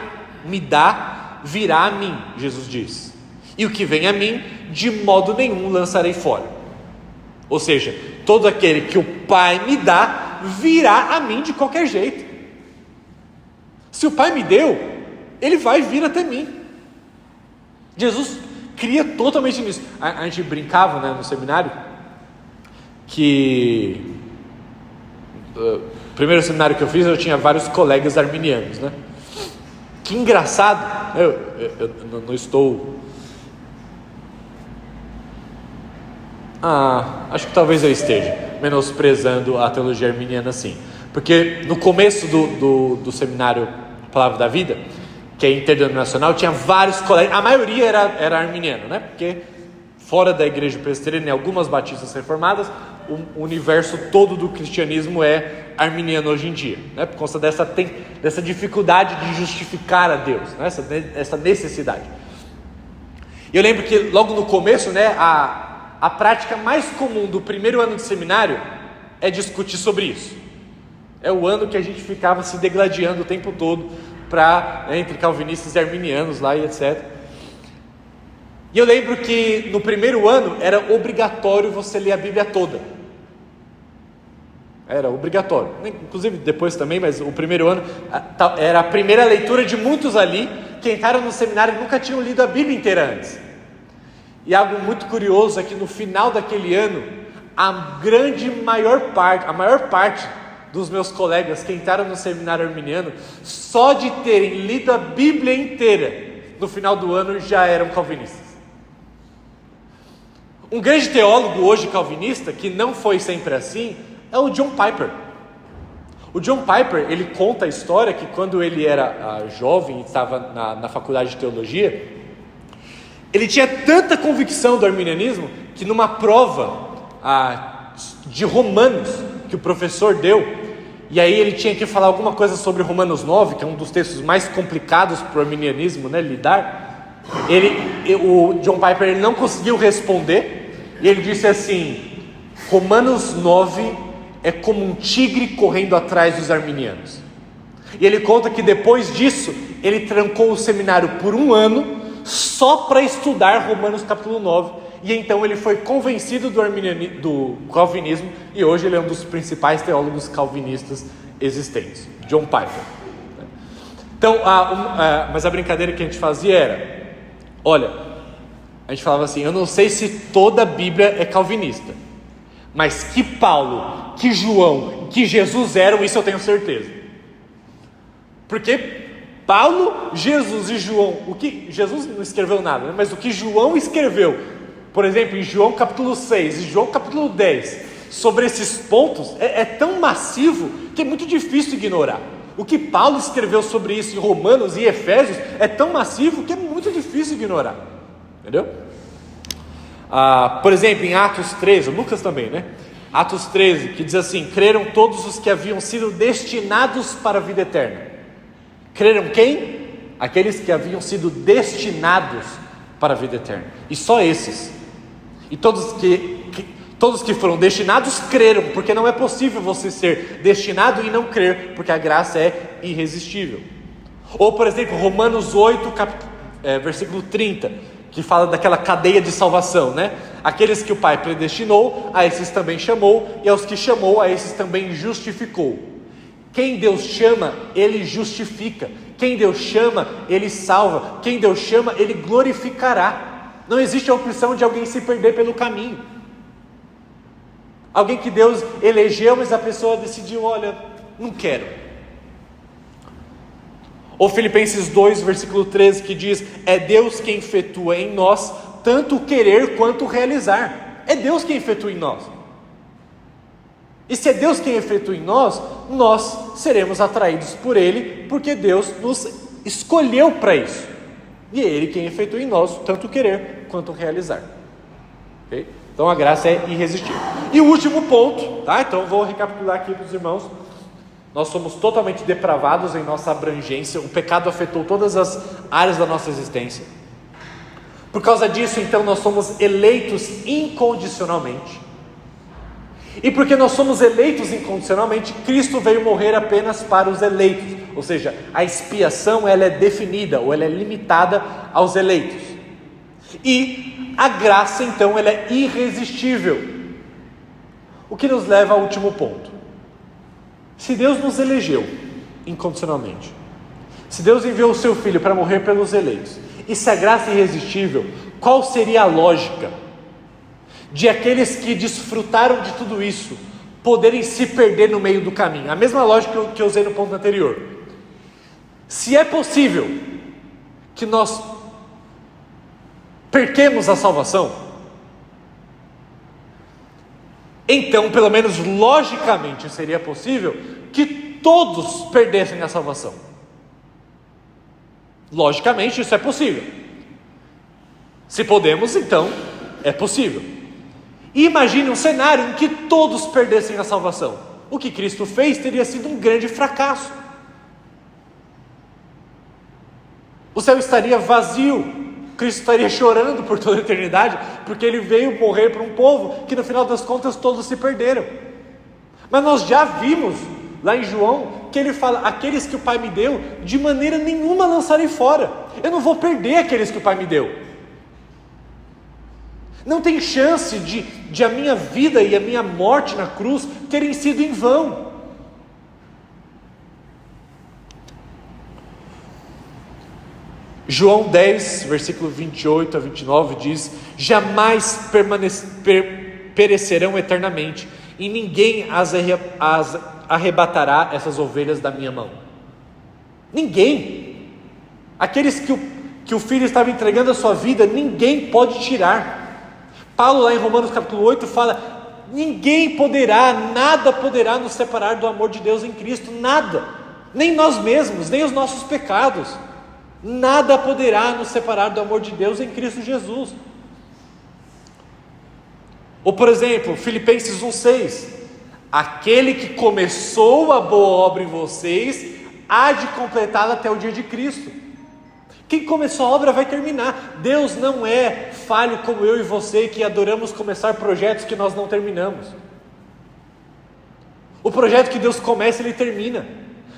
me dá virá a mim, Jesus diz, e o que vem a mim, de modo nenhum lançarei fora. Ou seja, todo aquele que o Pai me dá virá a mim de qualquer jeito. Se o Pai me deu, Ele vai vir até mim. Jesus cria totalmente nisso. A gente brincava, né, no seminário, que primeiro seminário que eu fiz, eu tinha vários colegas arminianos, né? Que engraçado. Eu não estou... acho que talvez eu esteja menosprezando a teologia arminiana, assim, porque no começo do seminário Palavra da Vida, que é interdenominacional, tinha vários colegas, a maioria era arminiano, né? Porque fora da igreja presbiteriana, em algumas batistas reformadas, o universo todo do cristianismo é arminiano hoje em dia, né? Por conta dessa dificuldade de justificar a Deus, né? Essa necessidade. E eu lembro que logo no começo, né, a prática mais comum do primeiro ano de seminário é discutir sobre isso. É o ano que a gente ficava se degladiando o tempo todo entre calvinistas e arminianos lá e etc. E eu lembro que no primeiro ano era obrigatório você ler a Bíblia toda. Era obrigatório, inclusive depois também, mas o primeiro ano era a primeira leitura de muitos ali que entraram no seminário e nunca tinham lido a Bíblia inteira antes. E algo muito curioso é que no final daquele ano, a maior parte dos meus colegas que entraram no seminário arminiano, só de terem lido a Bíblia inteira, no final do ano já eram calvinistas. Um grande teólogo hoje calvinista, que não foi sempre assim, é o John Piper. O John Piper, ele conta a história que quando ele era jovem e estava na faculdade de teologia, ele tinha tanta convicção do arminianismo que numa prova de Romanos que o professor deu, e aí ele tinha que falar alguma coisa sobre Romanos 9, que é um dos textos mais complicados para o arminianismo, né, lidar. O John Piper, ele não conseguiu responder, e ele disse assim: Romanos 9 é como um tigre correndo atrás dos arminianos. E ele conta que depois disso, ele trancou o seminário por 1 ano, só para estudar Romanos capítulo 9, e então ele foi convencido do calvinismo, e hoje ele é um dos principais teólogos calvinistas existentes, John Piper. Então, mas a brincadeira que a gente fazia era, olha, a gente falava assim: eu não sei se toda a Bíblia é calvinista, mas que Paulo, que João, que Jesus eram, isso eu tenho certeza. Porque Paulo, Jesus e João, o que Jesus não escreveu nada, né? Mas o que João escreveu, por exemplo, em João capítulo 6 e João capítulo 10, sobre esses pontos, é tão massivo que é muito difícil ignorar. O que Paulo escreveu sobre isso em Romanos e Efésios é tão massivo que é muito difícil ignorar. Entendeu? Por exemplo, em Atos 13, Lucas também, né? Atos 13, que diz assim: creram todos os que haviam sido destinados para a vida eterna. Creram quem? Aqueles que haviam sido destinados para a vida eterna. E só esses. E todos que foram destinados creram, porque não é possível você ser destinado e não crer, porque a graça é irresistível. Ou, por exemplo, Romanos 8, versículo 30, que fala daquela cadeia de salvação, né? Aqueles que o Pai predestinou, a esses também chamou, e aos que chamou, a esses também justificou. Quem Deus chama, Ele justifica. Quem Deus chama, Ele salva. Quem Deus chama, Ele glorificará. Não existe a opção de alguém se perder pelo caminho. Alguém que Deus elegeu, mas a pessoa decidiu: olha, não quero. Ou Filipenses 2, versículo 13, que diz: é Deus quem efetua em nós tanto o querer quanto o realizar. É Deus quem efetua em nós. E se é Deus quem efetua em nós, nós seremos atraídos por Ele, porque Deus nos escolheu para isso. E é Ele quem efetua em nós tanto o querer quanto o realizar. Okay? Então a graça é irresistível. E o último ponto, tá? Então eu vou recapitular aqui para os irmãos. Nós somos totalmente depravados em nossa abrangência. O pecado afetou todas as áreas da nossa existência. Por causa disso, então, nós somos eleitos incondicionalmente. E porque nós somos eleitos incondicionalmente, Cristo veio morrer apenas para os eleitos. Ou seja, a expiação ela é definida, ou ela é limitada aos eleitos. E a graça, então, ela é irresistível. O que nos leva ao último ponto. Se Deus nos elegeu incondicionalmente, se Deus enviou o seu Filho para morrer pelos eleitos, e se a graça é irresistível, qual seria a lógica de aqueles que desfrutaram de tudo isso poderem se perder no meio do caminho? A mesma lógica que eu usei no ponto anterior. Se é possível que nós perquemos a salvação, então, pelo menos logicamente, seria possível que todos perdessem a salvação. Logicamente, isso é possível. Se podemos, então, é possível. E imagine um cenário em que todos perdessem a salvação. O que Cristo fez teria sido um grande fracasso. O céu estaria vazio. Cristo estaria chorando por toda a eternidade, porque Ele veio morrer para um povo que no final das contas todos se perderam. Mas nós já vimos lá em João que Ele fala: aqueles que o Pai me deu, de maneira nenhuma lançarei fora. Eu não vou perder aqueles que o Pai me deu. Não tem chance de a minha vida e a minha morte na cruz terem sido em vão. João 10, versículo 28 a 29 diz: jamais perecerão eternamente, e ninguém as arrebatará, essas ovelhas, da minha mão. Ninguém. Aqueles que o Filho estava entregando a sua vida, ninguém pode tirar. Paulo lá em Romanos capítulo 8 fala: ninguém poderá, nada poderá nos separar do amor de Deus em Cristo, nada, nem nós mesmos, nem os nossos pecados, nada poderá nos separar do amor de Deus em Cristo Jesus. Ou por exemplo, Filipenses 1,6: aquele que começou a boa obra em vocês, há de completá-la até o dia de Cristo. Quem começou a obra vai terminar. Deus não é falho como eu e você, que adoramos começar projetos que nós não terminamos. O projeto que Deus começa, Ele termina.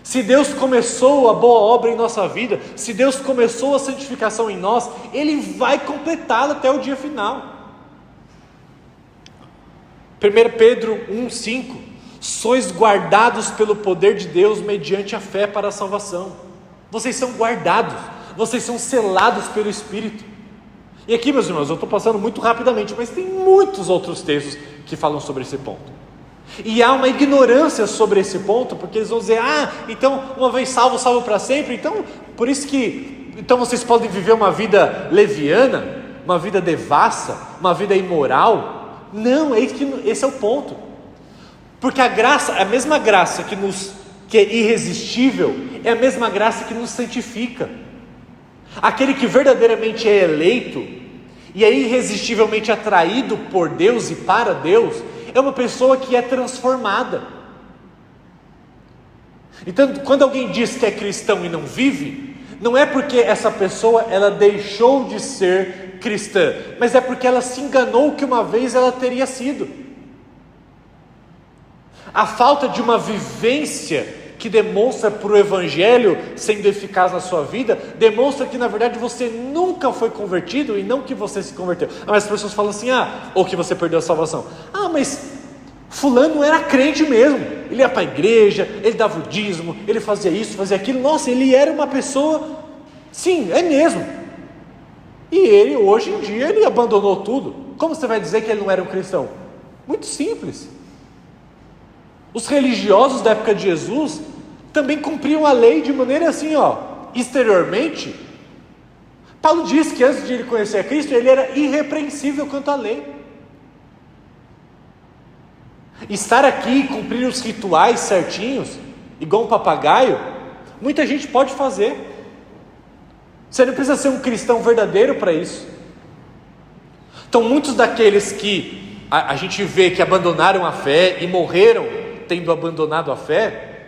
Se Deus começou a boa obra em nossa vida, se Deus começou a santificação em nós, Ele vai completá-la até o dia final. 1 Pedro 1,5: sois guardados pelo poder de Deus mediante a fé para a salvação. Vocês são guardados, vocês são selados pelo Espírito. E aqui, meus irmãos, eu estou passando muito rapidamente, mas tem muitos outros textos que falam sobre esse ponto. E há uma ignorância sobre esse ponto, porque eles vão dizer: então uma vez salvo, salvo para sempre. Então, por isso que então vocês podem viver uma vida leviana, uma vida devassa, uma vida imoral. Não, esse é o ponto. Porque a graça, a mesma graça que é irresistível, é a mesma graça que nos santifica. Aquele que verdadeiramente é eleito e é irresistivelmente atraído por Deus e para Deus, é uma pessoa que é transformada. Então, quando alguém diz que é cristão e não vive, não é porque essa pessoa ela deixou de ser cristã, mas é porque ela se enganou que uma vez ela teria sido. A falta de uma vivência que demonstra para o Evangelho sendo eficaz na sua vida, demonstra que na verdade você nunca foi convertido e não que você se converteu. Mas as pessoas falam assim: ou que você perdeu a salvação. Mas fulano era crente mesmo, ele ia para a igreja, ele dava o dízimo, ele fazia isso, fazia aquilo, nossa, ele era uma pessoa, sim, é mesmo. E ele, hoje em dia, ele abandonou tudo. Como você vai dizer que ele não era um cristão? Muito simples. Os religiosos da época de Jesus também cumpriam a lei de maneira assim, exteriormente. Paulo diz que antes de ele conhecer a Cristo, ele era irrepreensível quanto à lei. Estar aqui e cumprir os rituais certinhos, igual um papagaio, muita gente pode fazer. Você não precisa ser um cristão verdadeiro para isso. Então muitos daqueles que a gente vê que abandonaram a fé e morreram tendo abandonado a fé,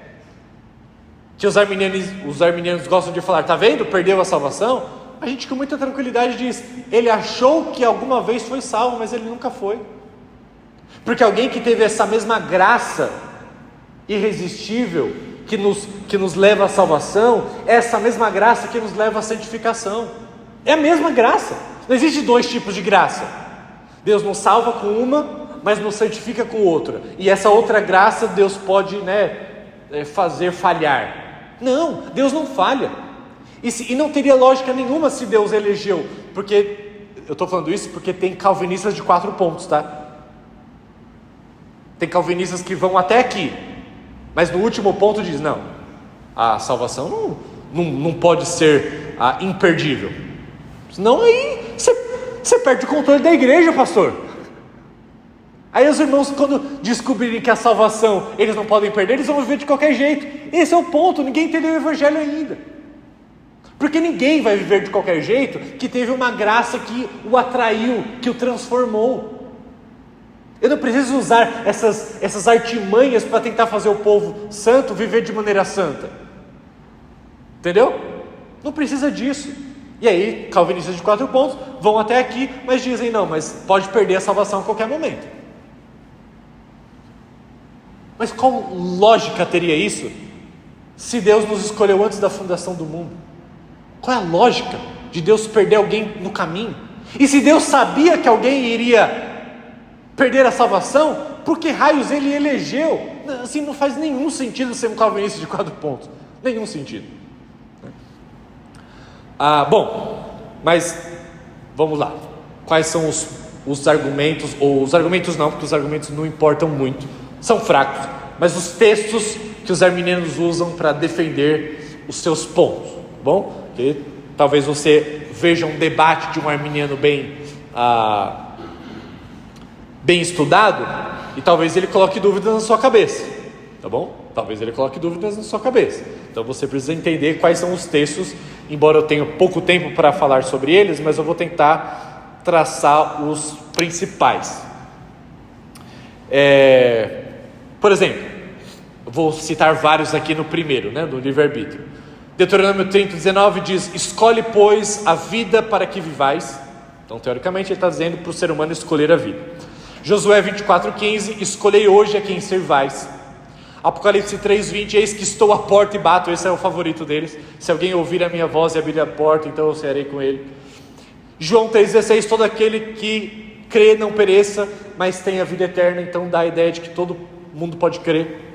que os arminianos gostam de falar: está vendo? Perdeu a salvação. A gente com muita tranquilidade diz: ele achou que alguma vez foi salvo, mas ele nunca foi. Porque alguém que teve essa mesma graça irresistível que nos leva à salvação, é essa mesma graça que nos leva à santificação. É a mesma graça. Não existe dois tipos de graça. Deus nos salva com uma, mas nos santifica com outra, e essa outra graça Deus pode fazer falhar. Não, Deus não falha. E não teria lógica nenhuma se Deus elegeu, porque eu estou falando isso porque tem calvinistas de 4 pontos, tá? Tem calvinistas que vão até aqui, mas no último ponto diz: não, a salvação não pode ser imperdível, senão aí você perde o controle da igreja, pastor. Aí os irmãos, quando descobrirem que a salvação eles não podem perder, eles vão viver de qualquer jeito. Esse é o ponto, ninguém entendeu o Evangelho ainda. Porque ninguém vai viver de qualquer jeito que teve uma graça que o atraiu, que o transformou. Eu não preciso usar essas artimanhas para tentar fazer o povo santo viver de maneira santa. Entendeu? Não precisa disso. E aí, calvinistas de 4 pontos vão até aqui, mas dizem: não, mas pode perder a salvação a qualquer momento. Mas qual lógica teria isso, se Deus nos escolheu antes da fundação do mundo? Qual é a lógica de Deus perder alguém no caminho? E se Deus sabia que alguém iria perder a salvação, por que raios Ele elegeu? Assim, não faz nenhum sentido ser um calvinista de 4 pontos. Nenhum sentido. Mas vamos lá. Quais são os argumentos? Ou os argumentos não, porque os argumentos não importam muito. São fracos, mas os textos que os arminianos usam para defender os seus pontos, bom? Que talvez você veja um debate de um arminiano bem estudado, e talvez ele coloque dúvidas na sua cabeça, tá bom? Talvez ele coloque dúvidas na sua cabeça. Então você precisa entender quais são os textos, embora eu tenha pouco tempo para falar sobre eles, mas eu vou tentar traçar os principais. Por exemplo, eu vou citar vários aqui no primeiro, no livre-arbítrio. Deuteronômio 30:19 diz: escolhe, pois, a vida para que vivais. Então, teoricamente, ele está dizendo para o ser humano escolher a vida. Josué 24:15: escolhei hoje a quem servais. Apocalipse 3:20: eis que estou à porta e bato. Esse é o favorito deles. Se alguém ouvir a minha voz e abrir a porta, então eu cearei com ele. João 3:16: todo aquele que crê não pereça, mas tenha vida eterna. Então dá a ideia de que todo mundo pode crer.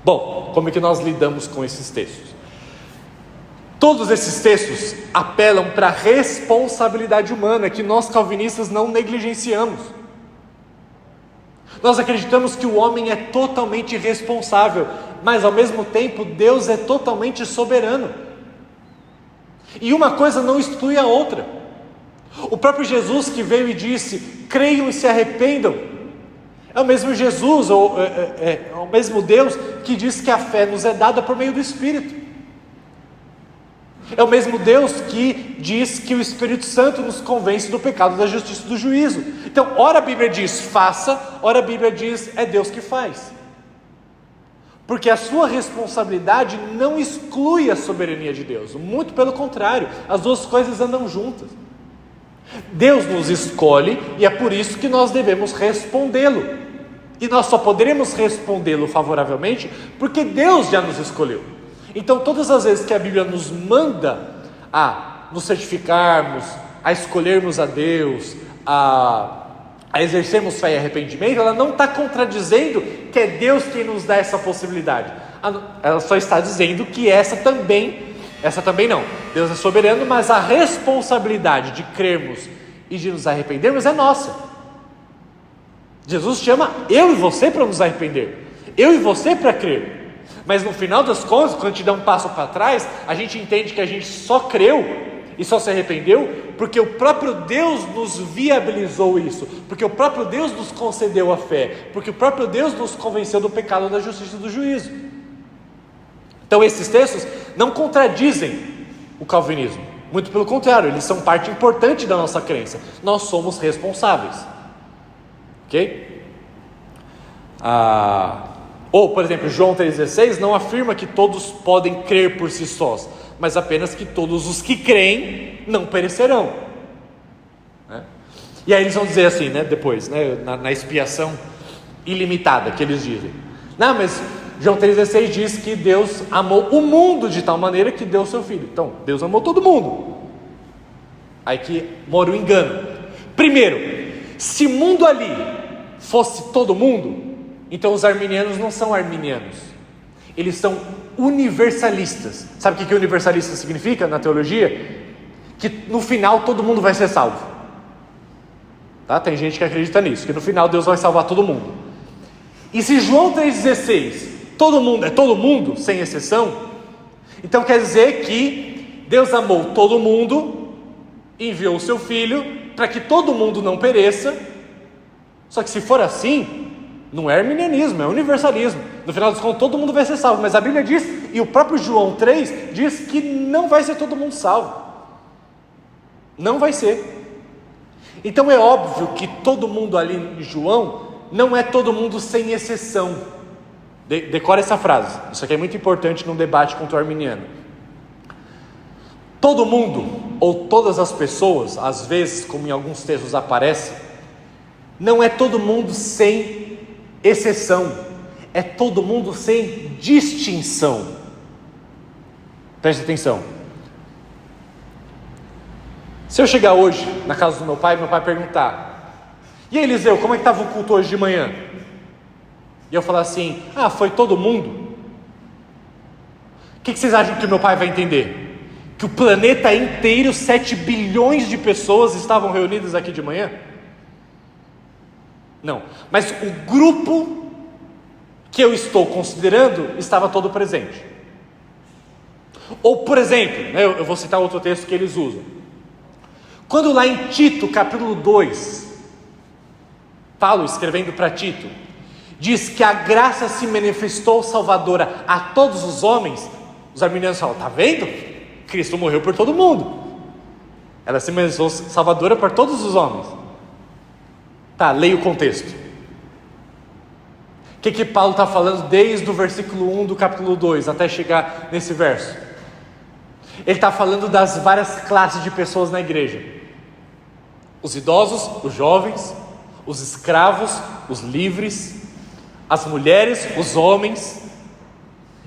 Bom, como é que nós lidamos com esses textos? Todos esses textos apelam para a responsabilidade humana, que nós calvinistas não negligenciamos. Nós acreditamos que o homem é totalmente irresponsável, mas ao mesmo tempo Deus é totalmente soberano. E uma coisa não exclui a outra. O próprio Jesus que veio e disse: creiam e se arrependam, é o mesmo Jesus, é o mesmo Deus que diz que a fé nos é dada por meio do Espírito. É o mesmo Deus que diz que o Espírito Santo nos convence do pecado, da justiça e do juízo. Então, ora a Bíblia diz faça, ora a Bíblia diz é Deus que faz. Porque a sua responsabilidade não exclui a soberania de Deus, muito pelo contrário, as duas coisas andam juntas. Deus nos escolhe e é por isso que nós devemos respondê-lo. E nós só poderemos respondê-lo favoravelmente porque Deus já nos escolheu. Então, todas as vezes que a Bíblia nos manda a nos certificarmos, a escolhermos a Deus, a exercermos fé e arrependimento, ela não está contradizendo que é Deus quem nos dá essa possibilidade. Ela só está dizendo que essa também não. Deus é soberano, mas a responsabilidade de crermos e de nos arrependermos é nossa. Jesus chama eu e você para nos arrepender, eu e você para crer. Mas no final das contas, quando a gente dá um passo para trás, a gente entende que a gente só creu e só se arrependeu porque o próprio Deus nos viabilizou isso, porque o próprio Deus nos concedeu a fé, porque o próprio Deus nos convenceu do pecado, da justiça e do juízo. Então esses textos não contradizem o calvinismo, muito pelo contrário, eles são parte importante da nossa crença. Nós somos responsáveis, ok? Ou, por exemplo, João 3,16 não afirma que todos podem crer por si sós, mas apenas que todos os que creem não perecerão. E aí eles vão dizer assim, depois, na expiação ilimitada que eles dizem: não, mas João 3,16 diz que Deus amou o mundo de tal maneira que deu o seu Filho. Então, Deus amou todo mundo. Aí que mora o engano. Primeiro, se mundo ali fosse todo mundo, então os arminianos não são arminianos, eles são universalistas. Sabe o que universalista significa na teologia? Que no final todo mundo vai ser salvo, tá? Tem gente que acredita nisso, que no final Deus vai salvar todo mundo. E se João 3,16, todo mundo é todo mundo, sem exceção, então quer dizer que Deus amou todo mundo, enviou o seu Filho, para que todo mundo não pereça. Só que se for assim, não é arminianismo, é universalismo. No final dos contos, todo mundo vai ser salvo. Mas a Bíblia diz, e o próprio João 3 diz que não vai ser todo mundo salvo. Não vai ser. Então é óbvio que todo mundo ali em João não é todo mundo sem exceção. Decora essa frase. Isso aqui é muito importante num debate contra o arminiano. Todo mundo, ou todas as pessoas, às vezes, como em alguns textos aparece, não é todo mundo sem exceção, é todo mundo sem distinção. Preste atenção. Se eu chegar hoje na casa do meu pai perguntar: e aí, Eliseu, como é que estava o culto hoje de manhã? E eu falar assim: foi todo mundo. O que vocês acham que o meu pai vai entender? Que o planeta inteiro, 7 bilhões de pessoas estavam reunidas aqui de manhã? Não, mas o grupo que eu estou considerando estava todo presente. Ou, por exemplo, eu vou citar outro texto que eles usam. Quando lá em Tito, capítulo 2, Paulo escrevendo para Tito, diz que a graça se manifestou salvadora a todos os homens, os arminianos falam, está vendo? Cristo morreu por todo mundo. Ela se manifestou salvadora para todos os homens. Tá, leia o contexto. O que Paulo está falando desde o versículo 1 do capítulo 2 até chegar nesse verso? Ele está falando das várias classes de pessoas na igreja: os idosos, os jovens, os escravos, os livres, as mulheres, os homens.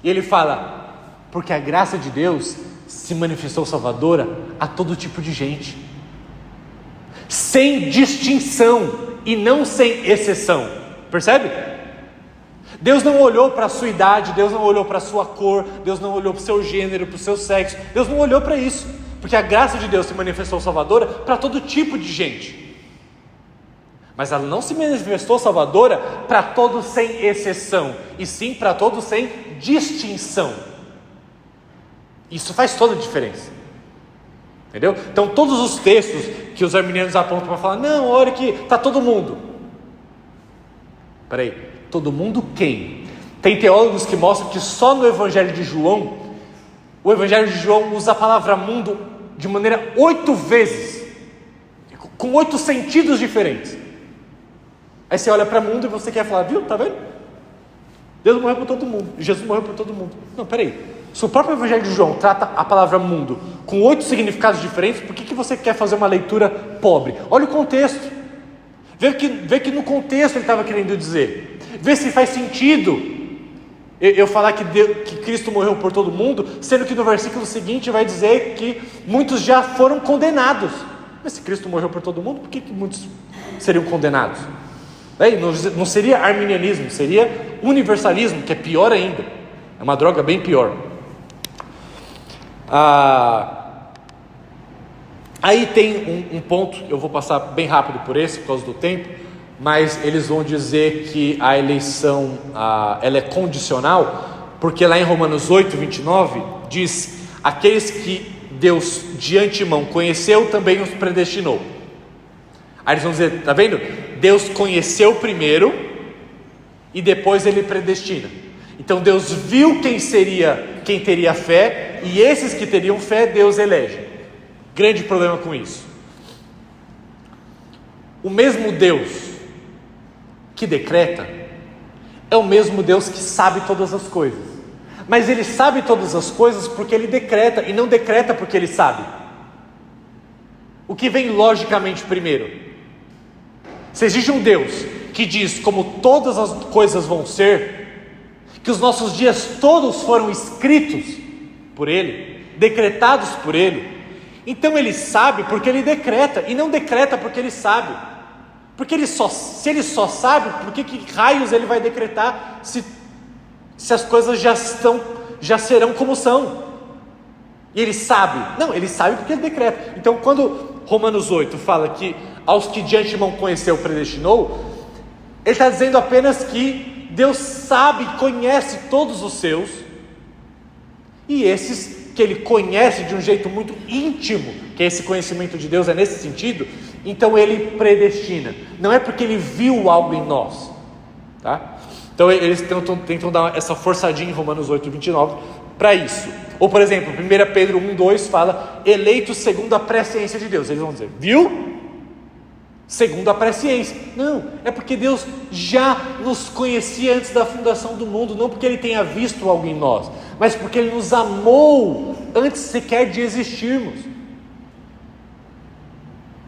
E ele fala, porque a graça de Deus se manifestou salvadora a todo tipo de gente, sem distinção e não sem exceção. Percebe? Deus não olhou para a sua idade, Deus não olhou para a sua cor, Deus não olhou para o seu gênero, para o seu sexo, Deus não olhou para isso, porque a graça de Deus se manifestou salvadora para todo tipo de gente, mas ela não se manifestou salvadora para todos sem exceção, e sim para todos sem distinção. Isso faz toda a diferença, entendeu? Então todos os textos que os arminianos apontam para falar, não, olha que está todo mundo, peraí, todo mundo quem? Tem teólogos que mostram que só no Evangelho de João, o Evangelho de João usa a palavra mundo de maneira 8 vezes, com 8 sentidos diferentes. Aí você olha para mundo e você quer falar, viu, tá vendo? Deus morreu por todo mundo, Jesus morreu por todo mundo. Não, peraí, se o próprio Evangelho de João trata a palavra mundo com 8 significados diferentes, por que você quer fazer uma leitura pobre? Olha o contexto, vê que no contexto ele estava querendo dizer. Vê se faz sentido eu falar que Cristo morreu por todo mundo, sendo que no versículo seguinte vai dizer que muitos já foram condenados. Mas se Cristo morreu por todo mundo, por que muitos seriam condenados? Não seria arminianismo, seria universalismo, que é pior ainda, é uma droga bem pior. Aí tem um ponto, eu vou passar bem rápido por esse, por causa do tempo, mas eles vão dizer que a eleição ela é condicional, porque lá em Romanos 8, 29, diz, aqueles que Deus de antemão conheceu, também os predestinou. Aí eles vão dizer, está vendo? Deus conheceu primeiro, e depois Ele predestina. Então Deus viu quem teria fé, e esses que teriam fé, Deus elege. Grande problema com isso. O mesmo Deus que decreta é o mesmo Deus que sabe todas as coisas, mas Ele sabe todas as coisas porque Ele decreta, e não decreta porque Ele sabe. O que vem logicamente primeiro? Se existe um Deus que diz como todas as coisas vão ser, que os nossos dias todos foram escritos por Ele, decretados por Ele, então Ele sabe porque Ele decreta, e não decreta porque Ele sabe. Porque se Ele só sabe, por que raios Ele vai decretar se as coisas já serão como são? E Ele sabe? Não, Ele sabe porque Ele decreta. Então quando Romanos 8 fala que aos que de antemão conheceu, predestinou, Ele está dizendo apenas que Deus sabe, conhece todos os seus, e esses que Ele conhece de um jeito muito íntimo, que esse conhecimento de Deus é nesse sentido, então Ele predestina. Não é porque Ele viu algo em nós, tá? Então eles tentam dar essa forçadinha em Romanos 8, 29 para isso. Ou por exemplo, 1 Pedro 1, 2 fala, eleitos segundo a presciência de Deus. Eles vão dizer, viu? Segundo a presciência. Não, é porque Deus já nos conhecia antes da fundação do mundo, não porque Ele tenha visto algo em nós, mas porque Ele nos amou antes sequer de existirmos.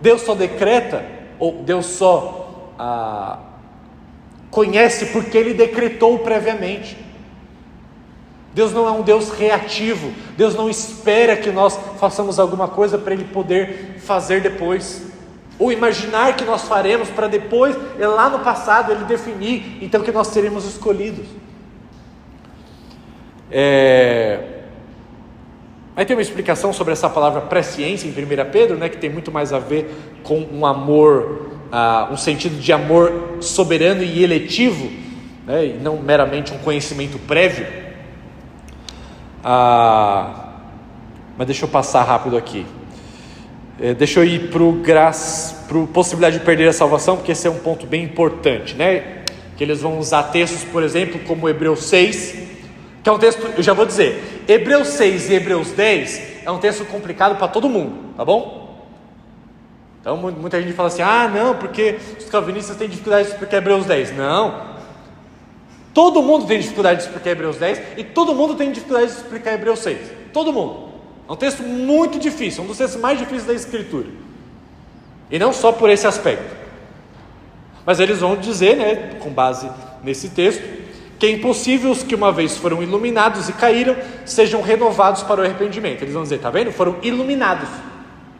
Deus só decreta, ou Deus só conhece porque Ele decretou previamente. Deus não é um Deus reativo. Deus não espera que nós façamos alguma coisa para Ele poder fazer depois, ou imaginar que nós faremos para depois, lá no passado, Ele definir então que nós seremos escolhidos. Aí tem uma explicação sobre essa palavra presciência em 1 Pedro, que tem muito mais a ver com um amor, um sentido de amor soberano e eletivo, e não meramente um conhecimento prévio. Mas deixa eu passar rápido aqui. Deixa eu ir para possibilidade de perder a salvação, porque esse é um ponto bem importante, né? Que eles vão usar textos, por exemplo, como Hebreus 6, que é um texto, eu já vou dizer, Hebreus 6 e Hebreus 10 é um texto complicado para todo mundo, tá bom? Então muita gente fala assim, não, porque os calvinistas têm dificuldade de explicar Hebreus 10. Não, todo mundo tem dificuldade de explicar Hebreus 10 e todo mundo tem dificuldade de explicar Hebreus 6, todo mundo. É um texto muito difícil, um dos textos mais difíceis da Escritura. E não só por esse aspecto. Mas eles vão dizer, né, com base nesse texto, que é impossível os que uma vez foram iluminados e caíram, sejam renovados para o arrependimento. Eles vão dizer, tá vendo? Foram iluminados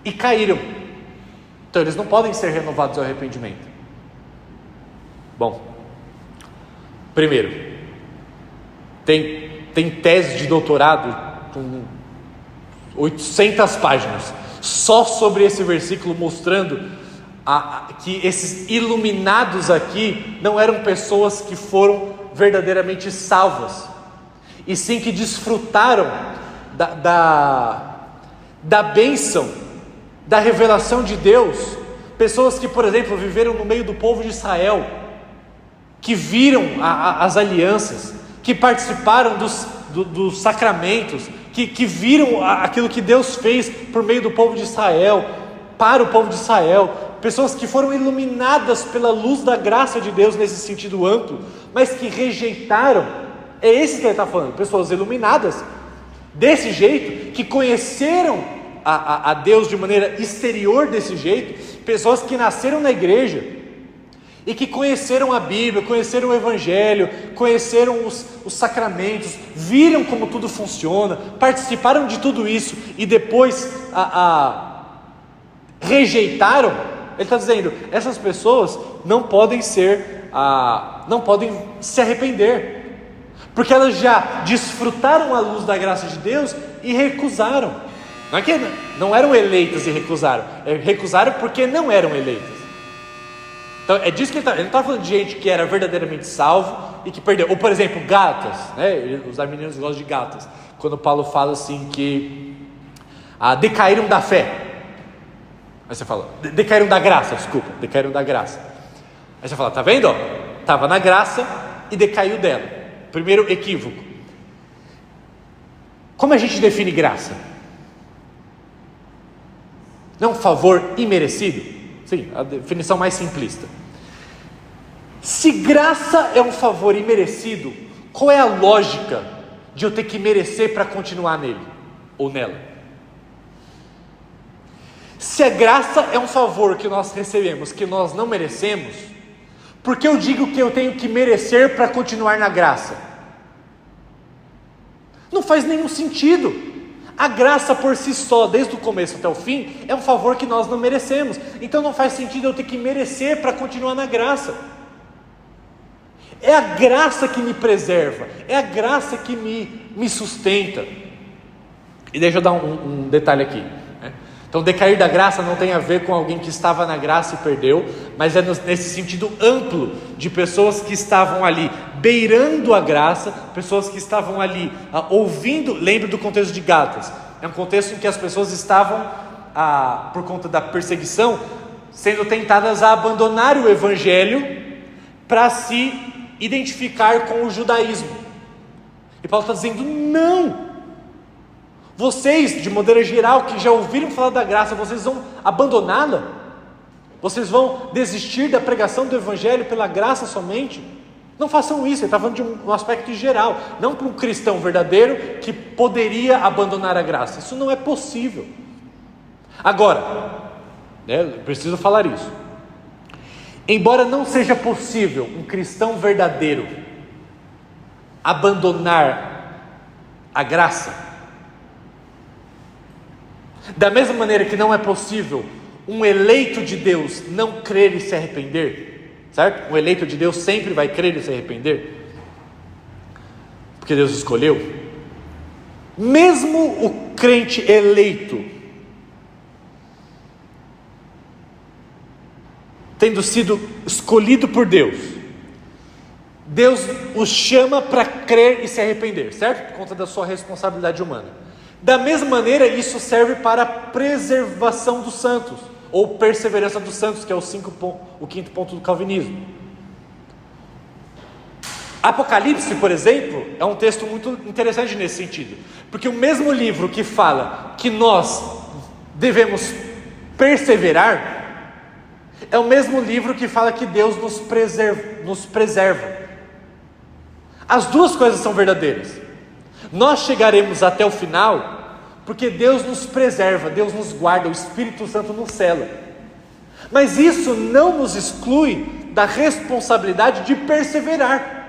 e caíram. Então eles não podem ser renovados ao arrependimento. Bom, primeiro, tem tese de doutorado com 800 páginas, só sobre esse versículo, mostrando que esses iluminados aqui não eram pessoas que foram verdadeiramente salvas, e sim que desfrutaram da bênção, da revelação de Deus. Pessoas que, por exemplo, viveram no meio do povo de Israel, que viram as alianças, que participaram dos sacramentos, que viram aquilo que Deus fez por meio do povo de Israel, para o povo de Israel, pessoas que foram iluminadas pela luz da graça de Deus nesse sentido amplo, mas que rejeitaram. É esse que ele está falando, pessoas iluminadas desse jeito, que conheceram a Deus de maneira exterior desse jeito, pessoas que nasceram na igreja e que conheceram a Bíblia, conheceram o Evangelho, conheceram os sacramentos, viram como tudo funciona, participaram de tudo isso e depois rejeitaram. Ele está dizendo, essas pessoas não podem se arrepender, porque elas já desfrutaram a luz da graça de Deus e recusaram. Não é que não eram eleitas e recusaram, recusaram porque não eram eleitas. Então é disso que ele não está falando de gente que era verdadeiramente salvo e que perdeu. Ou por exemplo, Gálatas, né? Os arminianos gostam de Gálatas, quando Paulo fala assim que decaíram da fé. Aí você fala, decaíram da graça, decaíram da graça. Aí você fala, tá vendo? Estava na graça e decaiu dela. Primeiro equívoco. Como a gente define graça? Não um favor imerecido? Sim, a definição mais simplista. Se graça é um favor imerecido, qual é a lógica de eu ter que merecer para continuar nele ou nela? Se a graça é um favor que nós recebemos, que nós não merecemos, por que eu digo que eu tenho que merecer para continuar na graça? Não faz nenhum sentido. A graça por si só, desde o começo até o fim, é um favor que nós não merecemos. Então não faz sentido eu ter que merecer para continuar na graça. É a graça que me preserva, é a graça que me sustenta. E deixa eu dar um detalhe aqui, né? Então decair da graça não tem a ver com alguém que estava na graça e perdeu, mas é nesse sentido amplo, de pessoas que estavam ali beirando a graça, pessoas que estavam ali ouvindo. Lembre do contexto de Gálatas, é um contexto em que as pessoas estavam, por conta da perseguição, sendo tentadas a abandonar o Evangelho para se identificar com o judaísmo. E Paulo está dizendo, não, vocês, de maneira geral, que já ouviram falar da graça, vocês vão abandoná-la? Vocês vão desistir da pregação do Evangelho pela graça somente? Não façam isso. Ele está falando de um aspecto geral, não para um cristão verdadeiro que poderia abandonar a graça. Isso não é possível. Agora, preciso falar isso. Embora não seja possível um cristão verdadeiro abandonar a graça, da mesma maneira que não é possível um eleito de Deus não crer e se arrepender, certo? Um eleito de Deus sempre vai crer e se arrepender, porque Deus escolheu. Mesmo o crente eleito, tendo sido escolhido por Deus, Deus os chama para crer e se arrepender, certo? Por conta da sua responsabilidade humana. Da mesma maneira, isso serve para a preservação dos santos, ou perseverança dos santos, que é o quinto ponto do calvinismo. Apocalipse, por exemplo, é um texto muito interessante nesse sentido, porque o mesmo livro que fala que nós devemos perseverar, é o mesmo livro que fala que Deus nos preserva. As duas coisas são verdadeiras. Nós chegaremos até o final porque Deus nos preserva, Deus nos guarda, o Espírito Santo nos cela. Mas isso não nos exclui da responsabilidade de perseverar.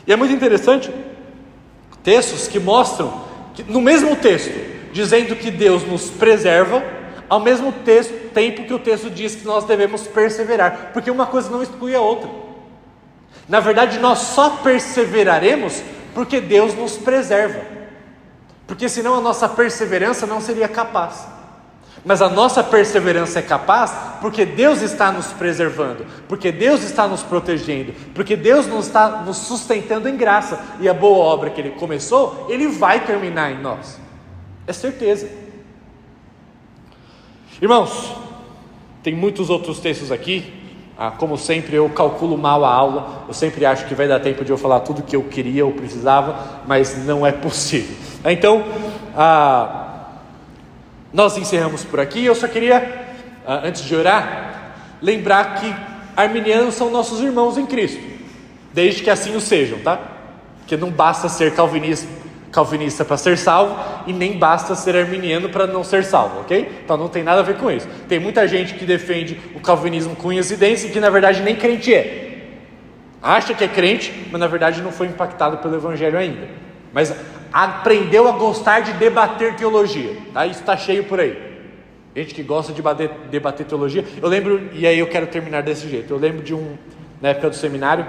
E é muito interessante textos que mostram que, no mesmo texto, dizendo que Deus nos preserva, ao mesmo tempo que o texto diz que nós devemos perseverar, porque uma coisa não exclui a outra. Na verdade, nós só perseveraremos porque Deus nos preserva, porque senão a nossa perseverança não seria capaz. Mas a nossa perseverança é capaz porque Deus está nos preservando, porque Deus está nos protegendo, porque Deus nos está nos sustentando em graça, e a boa obra que Ele começou, Ele vai terminar em nós, é certeza. Irmãos, tem muitos outros textos aqui. Como sempre, eu calculo mal a aula, eu sempre acho que vai dar tempo de eu falar tudo que eu queria ou precisava, mas não é possível. Então, nós encerramos por aqui. Eu só queria, antes de orar, lembrar que arminianos são nossos irmãos em Cristo, desde que assim o sejam, tá? Porque não basta ser calvinista para ser salvo, e nem basta ser arminiano para não ser salvo, ok? Então não tem nada a ver com isso. Tem muita gente que defende o calvinismo com unhas e dentes, e que na verdade nem crente é. Acha que é crente, mas na verdade não foi impactado pelo evangelho ainda, mas aprendeu a gostar de debater teologia, tá? Isso está cheio por aí, gente que gosta de debater teologia. Eu lembro, e aí eu quero terminar desse jeito, eu lembro de na época do seminário,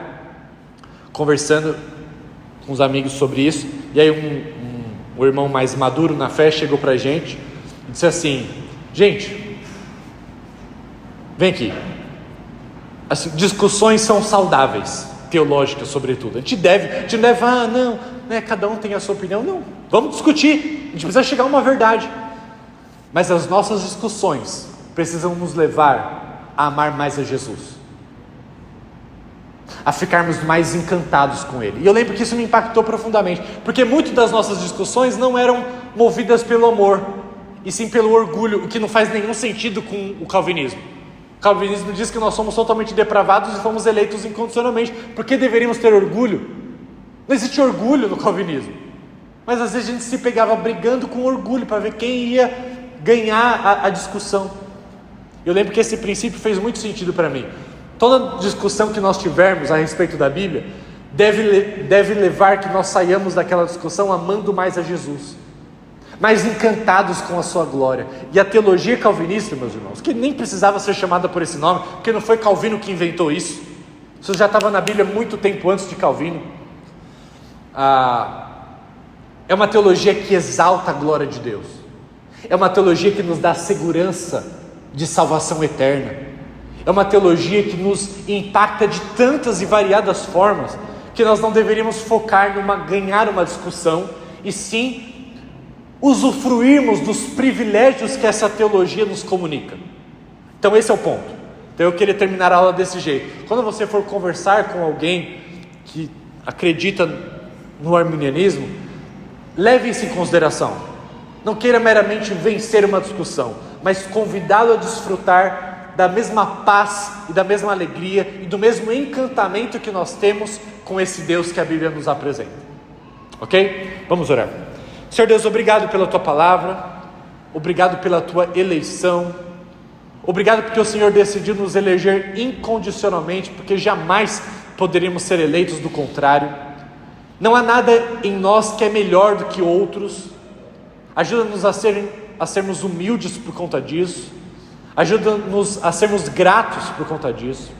conversando com os amigos sobre isso, e aí um irmão mais maduro na fé chegou pra gente e disse assim: gente, vem aqui, assim, discussões são saudáveis, teológicas sobretudo, a gente não deve, não, né, cada um tem a sua opinião, não, vamos discutir, a gente precisa chegar a uma verdade, mas as nossas discussões precisam nos levar a amar mais a Jesus, a ficarmos mais encantados com Ele. E eu lembro que isso me impactou profundamente, porque muitas das nossas discussões não eram movidas pelo amor, e sim pelo orgulho, o que não faz nenhum sentido com o calvinismo. O calvinismo diz que nós somos totalmente depravados e fomos eleitos incondicionalmente. Por que deveríamos ter orgulho? Não existe orgulho no calvinismo, mas às vezes a gente se pegava brigando com orgulho para ver quem ia ganhar a discussão. Eu lembro que esse princípio fez muito sentido para mim. Toda discussão que nós tivermos a respeito da Bíblia deve levar que nós saiamos daquela discussão amando mais a Jesus, mais encantados com a sua glória. E a teologia calvinista, meus irmãos, que nem precisava ser chamada por esse nome, porque não foi Calvino que inventou isso, isso já estava na Bíblia muito tempo antes de Calvino. É uma teologia que exalta a glória de Deus, é uma teologia que nos dá segurança de salvação eterna, é uma teologia que nos impacta de tantas e variadas formas, que nós não deveríamos focar ganhar uma discussão, e sim usufruirmos dos privilégios que essa teologia nos comunica. Então esse é o ponto. Então eu queria terminar a aula desse jeito. Quando você for conversar com alguém que acredita no arminianismo, leve isso em consideração. Não queira meramente vencer uma discussão, mas convidá-lo a desfrutar da mesma paz e da mesma alegria e do mesmo encantamento que nós temos com esse Deus que a Bíblia nos apresenta. Ok? Vamos orar. Senhor Deus, obrigado pela Tua palavra, obrigado pela Tua eleição, obrigado porque o Senhor decidiu nos eleger incondicionalmente, porque jamais poderíamos ser eleitos do contrário. Não há nada em nós que é melhor do que outros. Ajuda-nos a sermos humildes por conta disso. Ajuda-nos a sermos gratos por conta disso.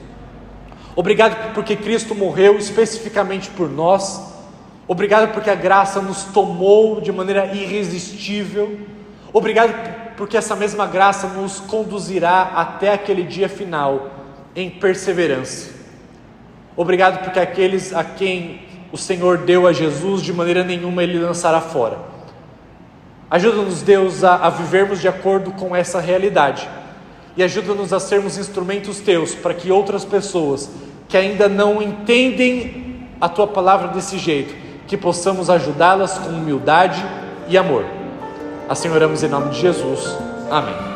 Obrigado porque Cristo morreu especificamente por nós. Obrigado porque a graça nos tomou de maneira irresistível. Obrigado porque essa mesma graça nos conduzirá até aquele dia final em perseverança. Obrigado porque aqueles a quem o Senhor deu a Jesus, de maneira nenhuma Ele lançará fora. Ajuda-nos, Deus, a vivermos de acordo com essa realidade. E ajuda-nos a sermos instrumentos Teus, para que outras pessoas que ainda não entendem a Tua palavra desse jeito, que possamos ajudá-las com humildade e amor. Assim oramos em nome de Jesus. Amém.